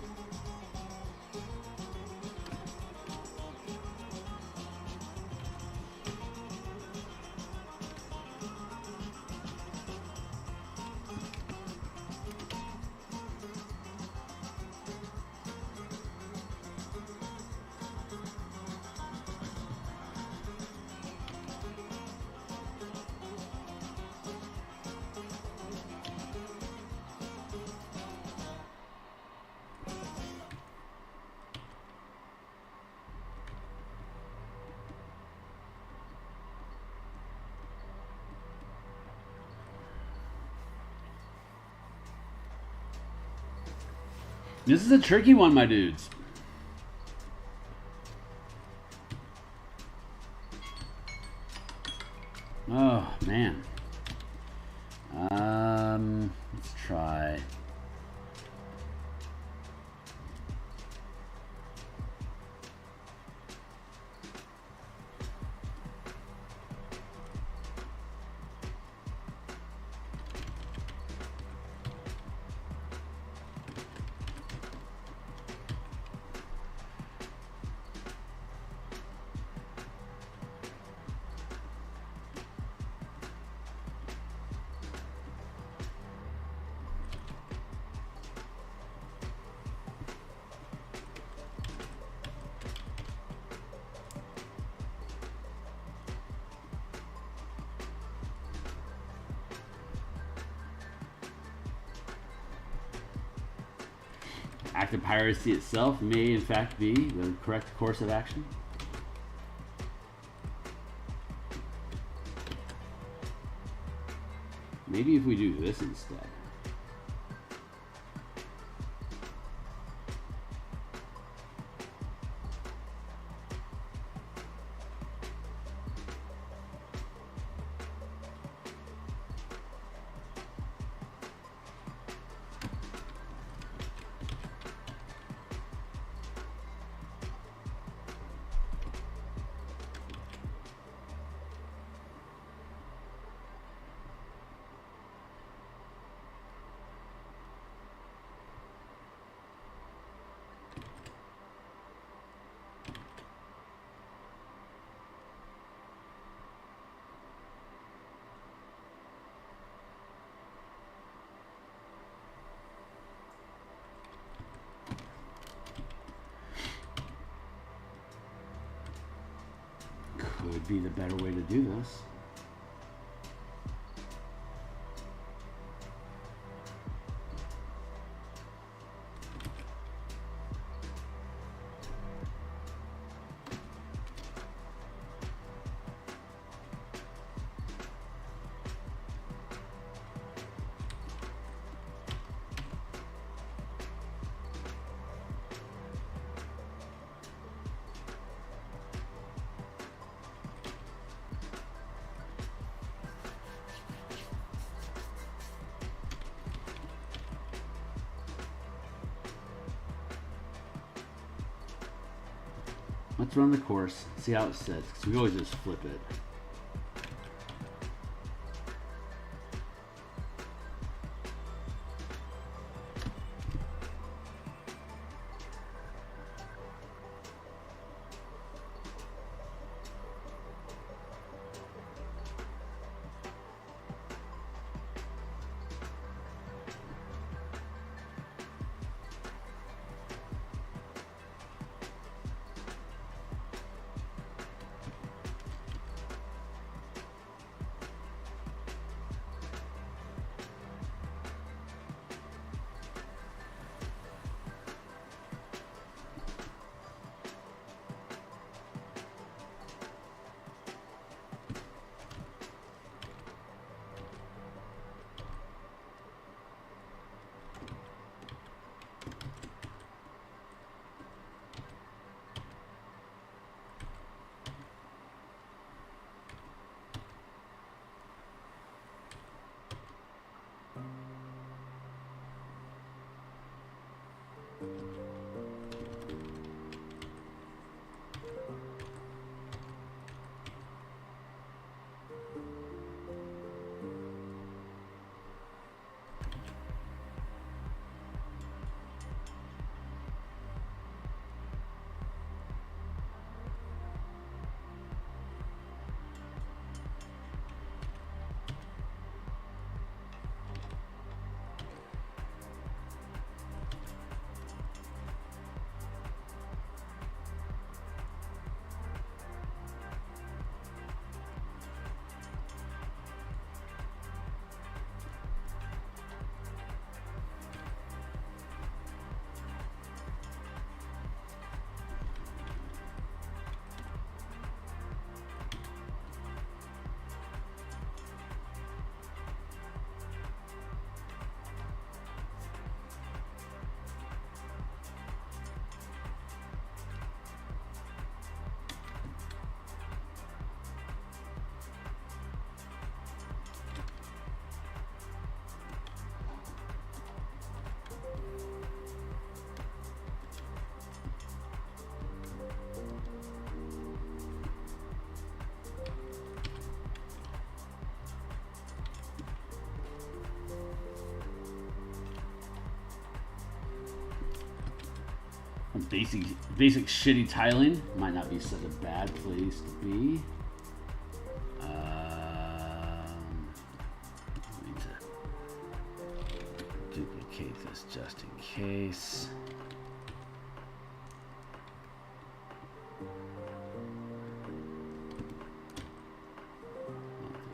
This is a tricky one, my dudes. Oh, man. Let's try. Active piracy itself may in fact be the correct course of action. Maybe if we do this instead. be the better way to do this. Let's run the course, see how it sits, because we always just flip it. Basic shitty tiling might not be such a bad place to be. Need to duplicate this just in case.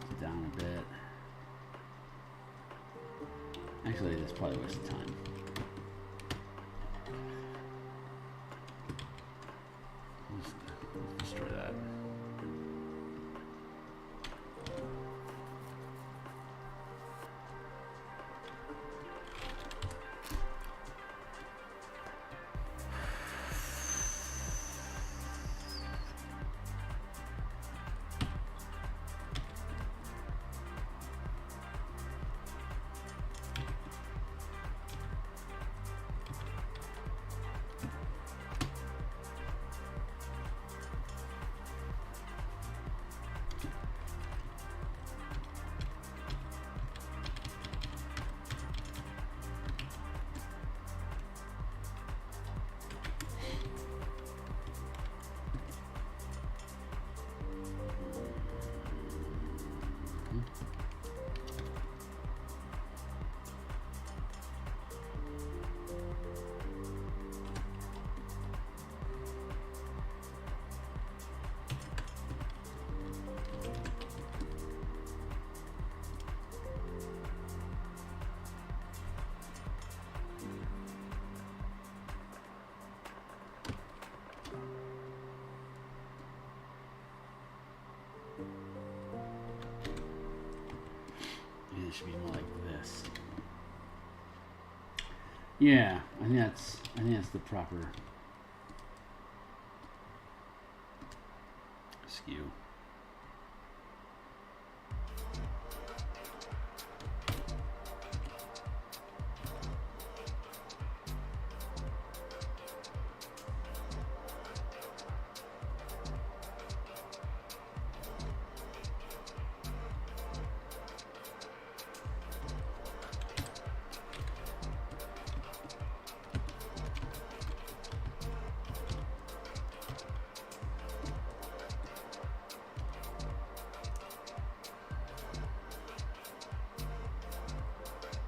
Put it down a bit. Actually, that's probably a waste of time. Destroy that. it should be more like this. Yeah, I think that's the proper skew.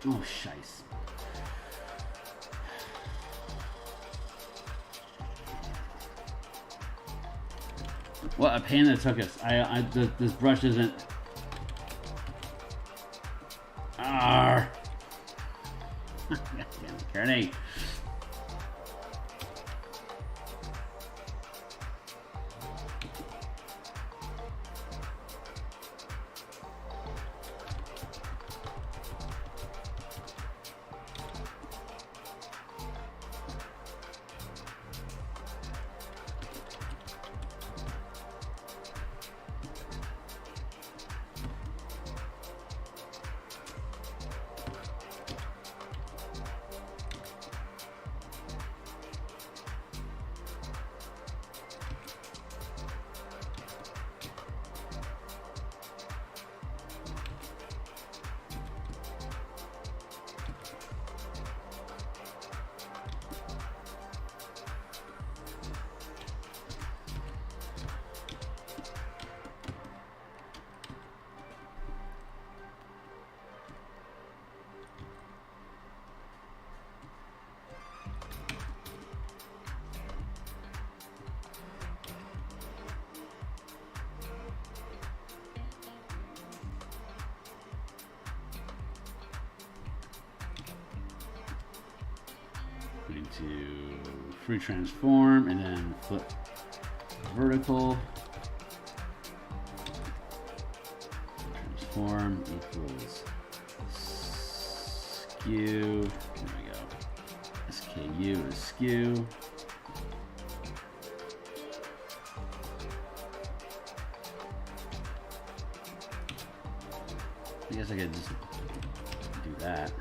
Oh, shice. What a pain that took us. This brush isn't. Arrgh. Kearney. Going to free transform and then flip vertical. Transform equals skew. There we go. SKU is skew. I guess I could just do that.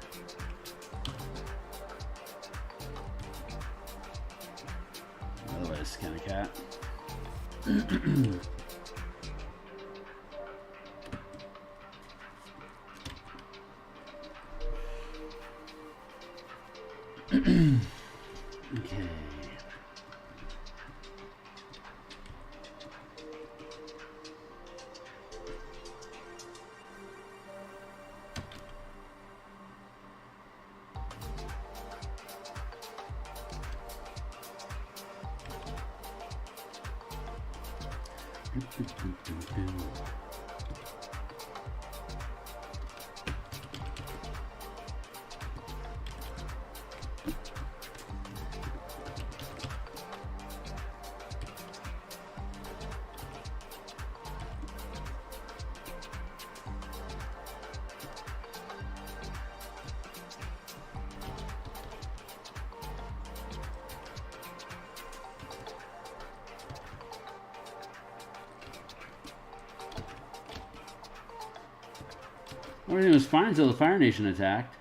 Otherwise, kind of cat. Okay. Everything was fine until the Fire Nation attacked.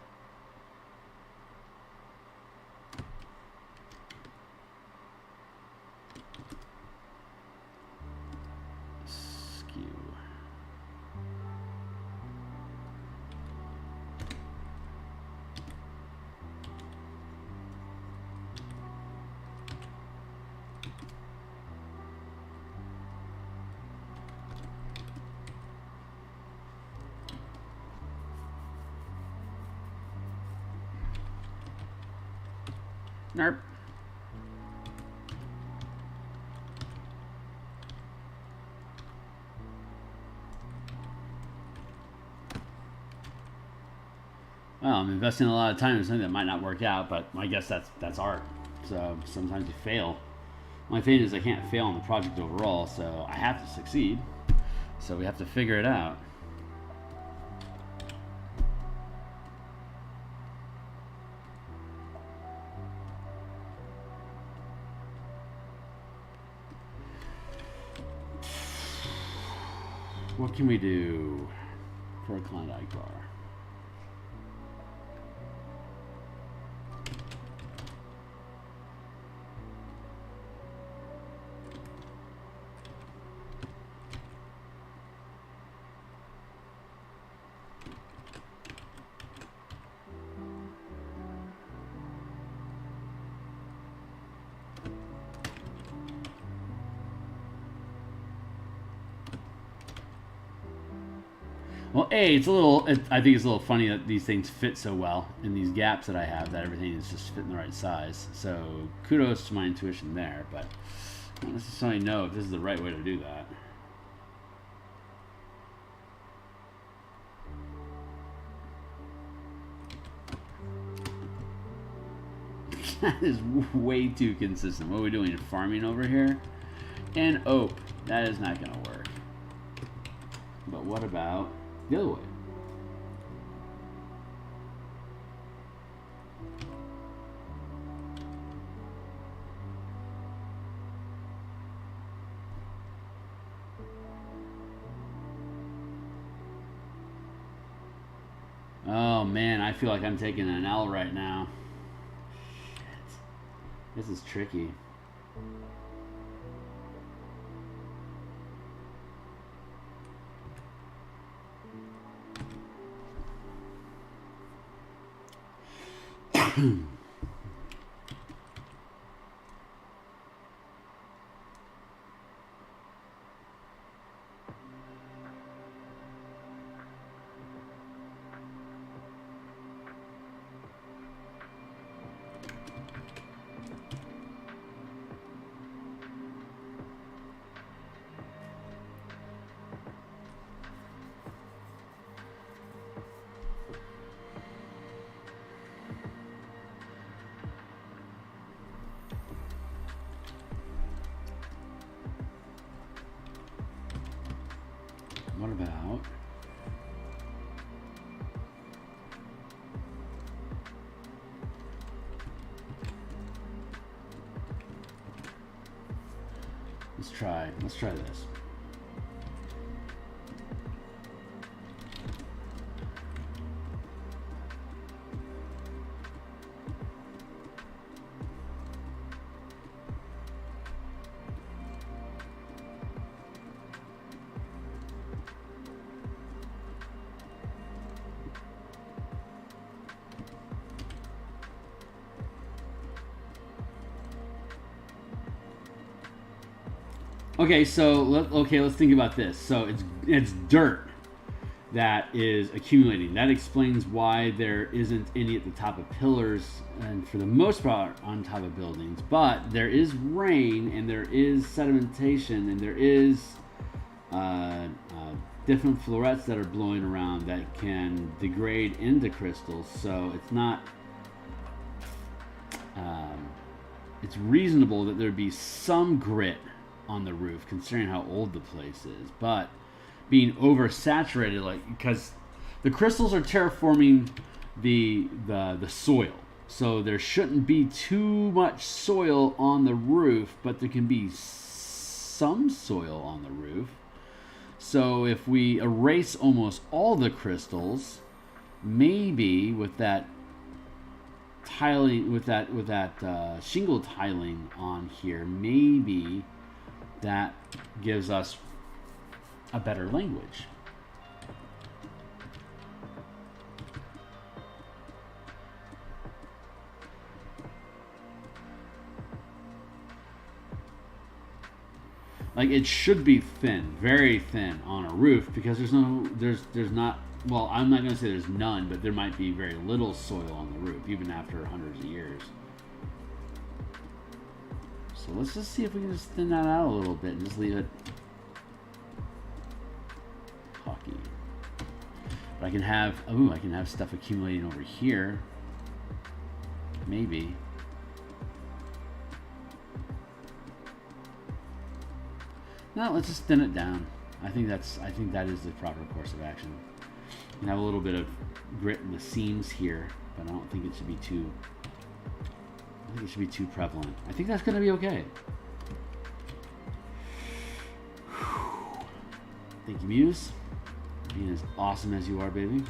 Skew. Nerp. Well, I'm investing a lot of time in something that might not work out, but I guess that's art. So sometimes you fail. My thing is I can't fail on the project overall, so I have to succeed. So we have to figure it out. What can we do for a Klondike bar? Well, it's a little. I think it's a little funny that these things fit so well in these gaps that I have. That everything is just fitting the right size. So kudos to my intuition there, but I don't necessarily know if this is the right way to do that. That is way too consistent. What are we doing? Farming over here? And oak. That is not going to work. But what about the other way? Oh man, I feel like I'm taking an L right now. Shit. This is tricky. What about let's try this. Okay, so let's think about this. So it's dirt that is accumulating. That explains why there isn't any at the top of pillars and for the most part on top of buildings. But there is rain and there is sedimentation and there is different florets that are blowing around that can degrade into crystals. So it's not. It's reasonable that there'd be some grit on the roof considering how old the place is, but being oversaturated, like, because the crystals are terraforming the soil, so there shouldn't be too much soil on the roof, but there can be some soil on the roof. So if we erase almost all the crystals, maybe with that tiling, with that shingle tiling on here, maybe that gives us a better language. Like, it should be thin, very thin on a roof, because there's not, well, I'm not going to say there's none, but there might be very little soil on the roof, even after hundreds of years. So let's just see if we can just thin that out a little bit and just leave it hockey. But I can have stuff accumulating over here. Maybe. No, let's just thin it down. I think that is the proper course of action. You can have a little bit of grit in the seams here, but I don't think it should be too. I think it should be too prevalent. I think that's going to be okay. Thank you, Muse. Being as awesome as you are, baby.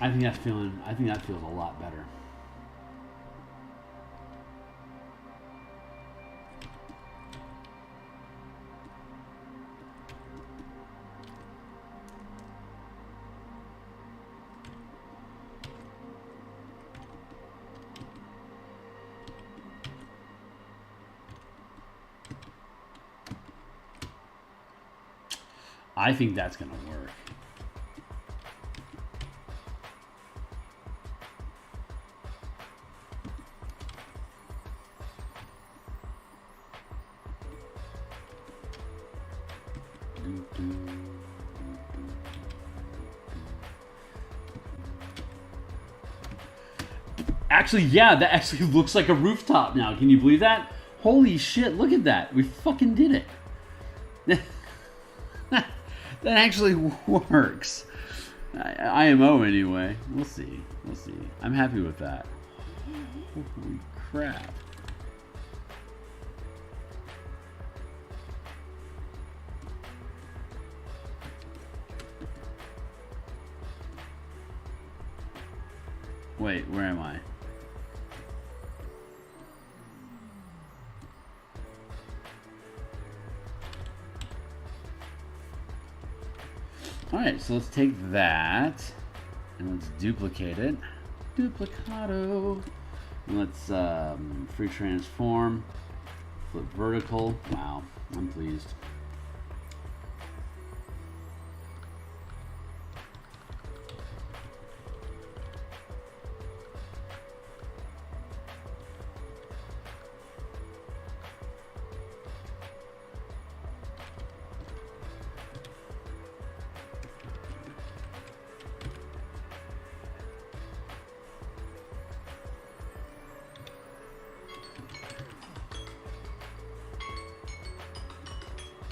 I think that feels a lot better. I think that's gonna work. Actually, yeah, that actually looks like a rooftop now. Can you believe that? Holy shit, look at that. We fucking did it. That actually works. IMO anyway. We'll see. We'll see. I'm happy with that. Holy crap. Wait, where am I? Alright, so let's take that and let's duplicate it. Duplicado. And let's free transform. Flip vertical. Wow, I'm pleased.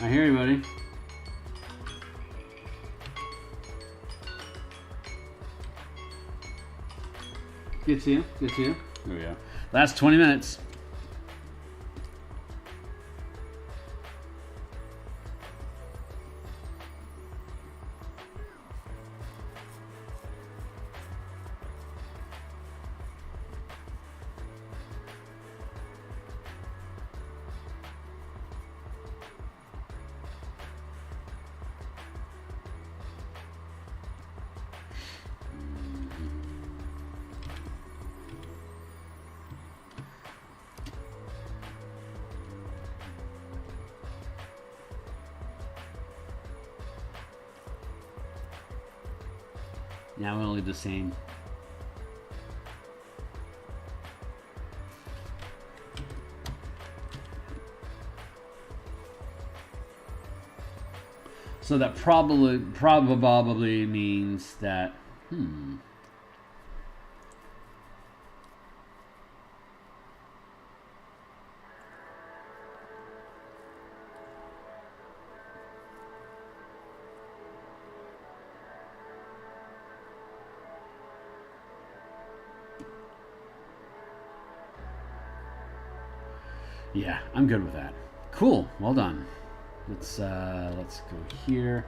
I hear you, buddy. Good to you. Good to you. There we go. Last 20 minutes. Now we'll leave the same. So that probably means that yeah, I'm good with that. Cool, well done. Let's go here.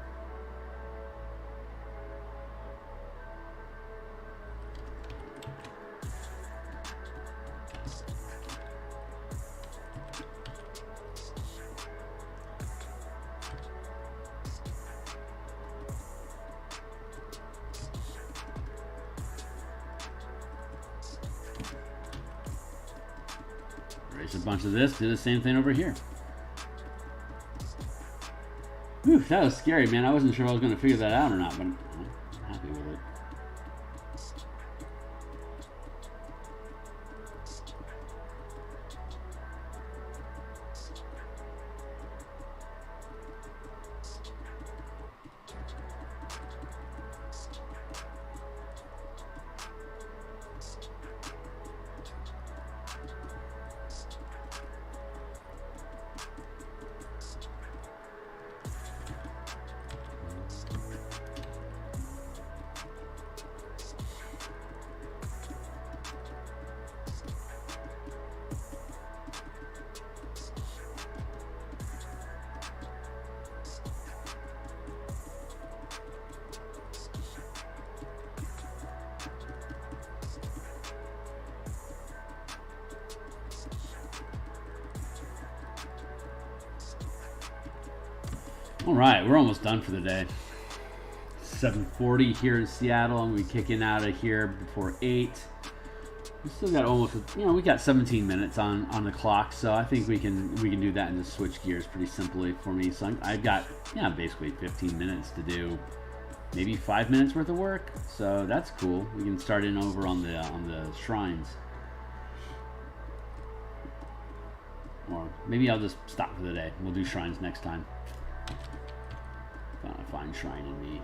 Erase a bunch of this, do the same thing over here. Whew, that was scary, man. I wasn't sure I was going to figure that out or not, but I'm happy with it. All right, we're almost done for the day. 7:40 here in Seattle. I'm gonna be kicking out of here before 8. We still got almost, we got 17 minutes on the clock, so I think we can do that and just switch gears pretty simply for me. So I've got basically 15 minutes to do maybe 5 minutes worth of work. So that's cool. We can start in over on the shrines, or maybe I'll just stop for the day. We'll do shrines next time. Found a fine shrine in me.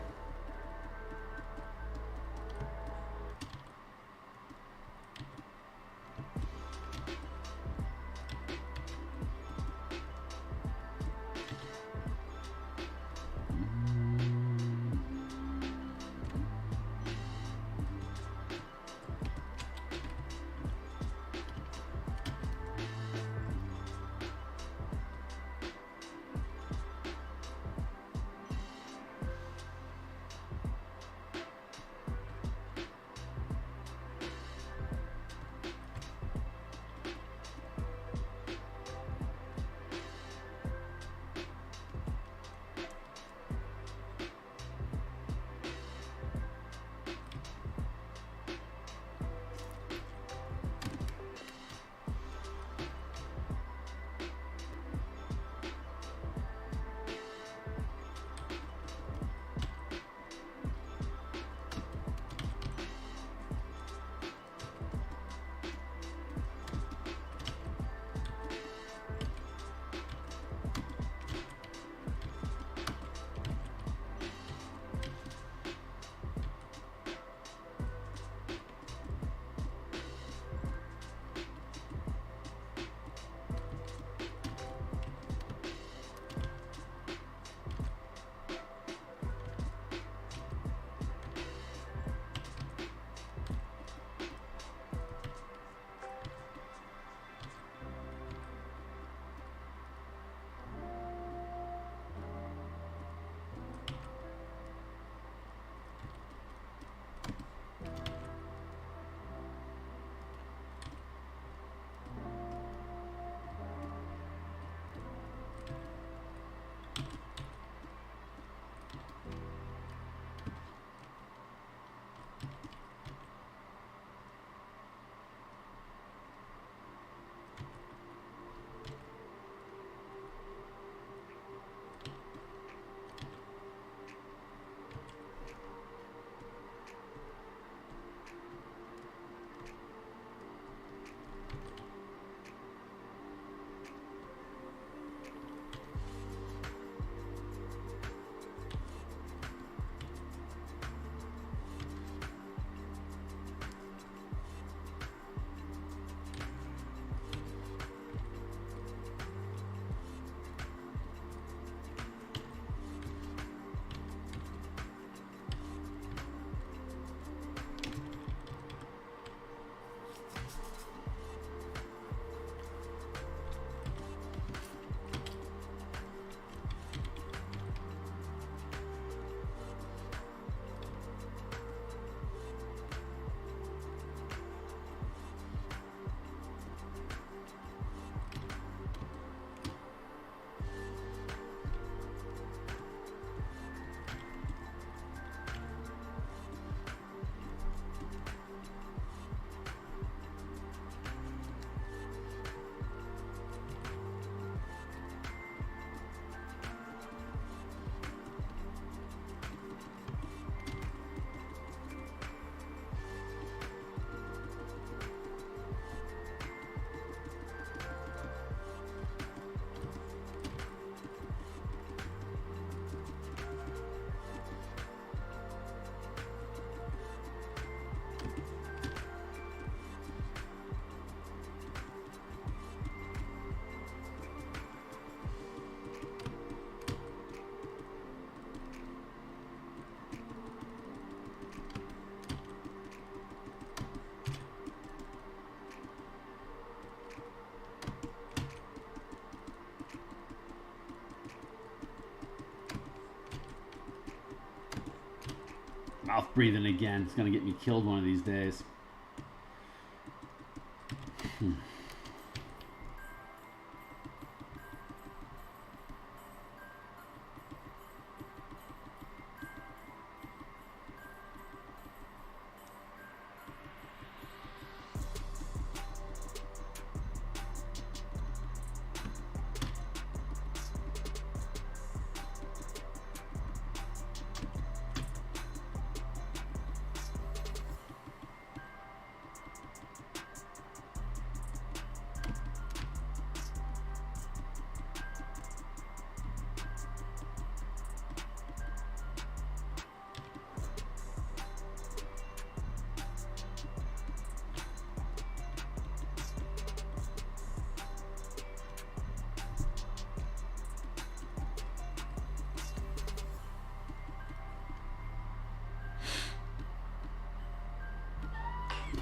Mouth breathing again. It's gonna get me killed one of these days.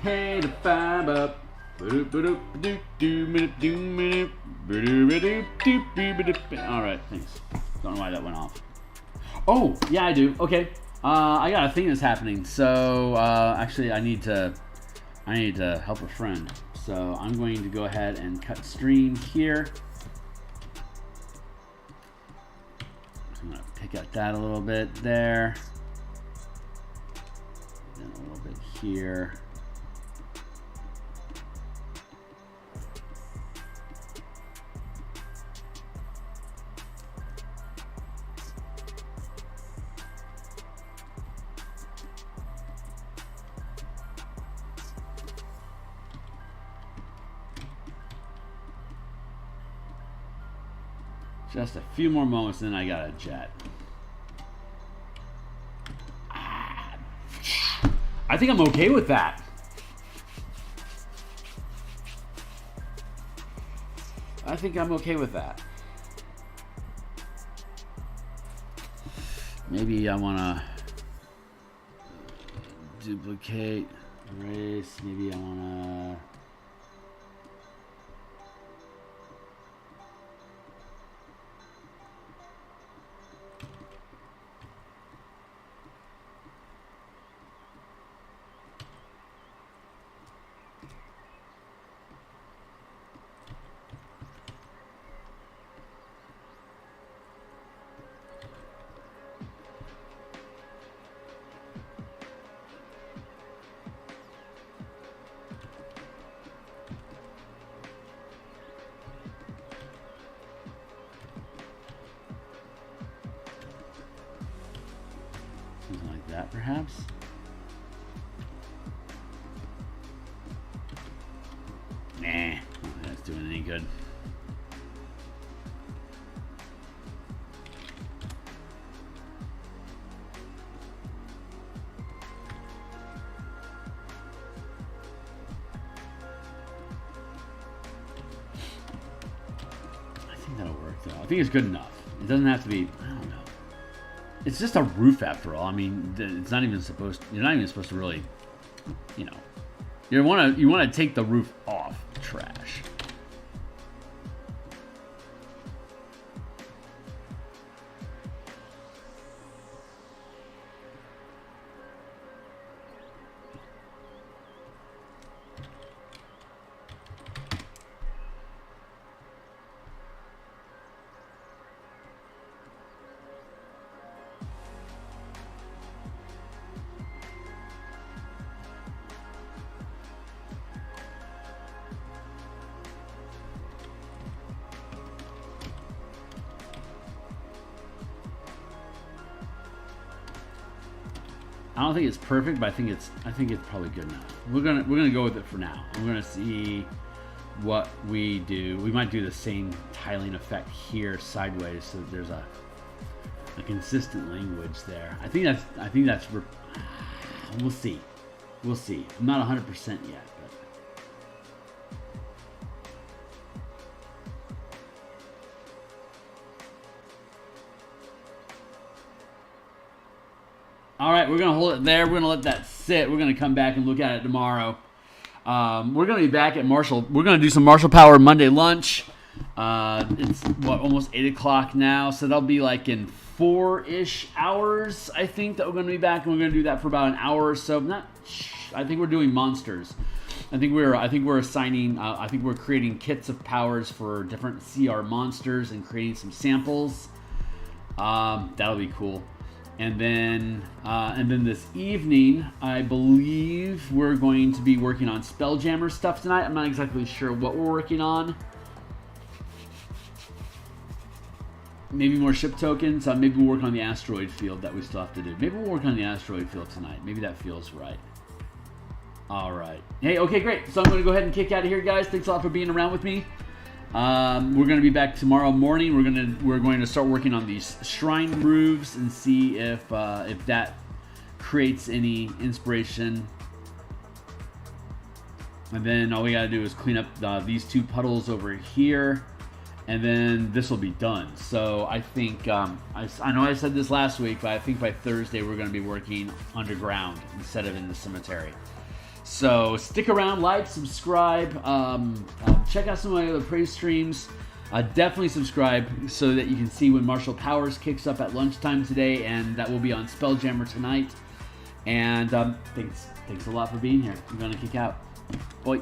Hey, the fab up. All right, thanks. Don't know why that went off. Oh, yeah, I do. Okay, I got a thing that's happening. So actually, I need to help a friend. So I'm going to go ahead and cut stream here. I'm gonna pick at that a little bit there, and a little bit here. Just a few more moments, and then I got a jet. I think I'm okay with that. I think I'm okay with that. Maybe I want to duplicate, erase. Maybe I want to... something like that, perhaps. Nah, I don't think that's doing any good. I think that'll work, though. I think it's good enough. It doesn't have to be, I don't know. It's just a roof after all. I mean, it's not even supposed. You're not even supposed to really, you know. You want to take the roof off. Trash. I don't think it's perfect, but I think it's probably good enough. We're gonna go with it for now. I'm gonna see what we do. We might do the same tiling effect here sideways, so that there's a consistent language there. I think that's we'll see. We'll see. I'm not 100% yet, but. All right, we're going to hold it there. We're going to let that sit. We're going to come back and look at it tomorrow. We're going to be back at Marshall. We're going to do some Marshall Power Monday lunch. It's, almost 8 o'clock now, so that'll be like in 4-ish hours, I think, that we're going to be back, and we're going to do that for about an hour or so. I think we're doing monsters. I think we're assigning, I think we're creating kits of powers for different CR monsters and creating some samples. That'll be cool. And then this evening, I believe we're going to be working on Spelljammer stuff tonight. I'm not exactly sure what we're working on. Maybe more ship tokens. Maybe we'll work on the asteroid field that we still have to do. Maybe we'll work on the asteroid field tonight. Maybe that feels right. All right. Hey, okay, great. So I'm going to go ahead and kick out of here, guys. Thanks a lot for being around with me. We're going to be back tomorrow morning. We're going to start working on these shrine roofs and see if that creates any inspiration. And then all we got to do is clean up these two puddles over here, and then this will be done. So I think I know I said this last week, but I think by Thursday we're going to be working underground instead of in the cemetery. So stick around, like, subscribe, check out some of my other praise streams. Definitely subscribe so that you can see when Martial Powers kicks up at lunchtime today, and that will be on Spelljammer tonight. And thanks a lot for being here. I'm gonna kick out. Bye.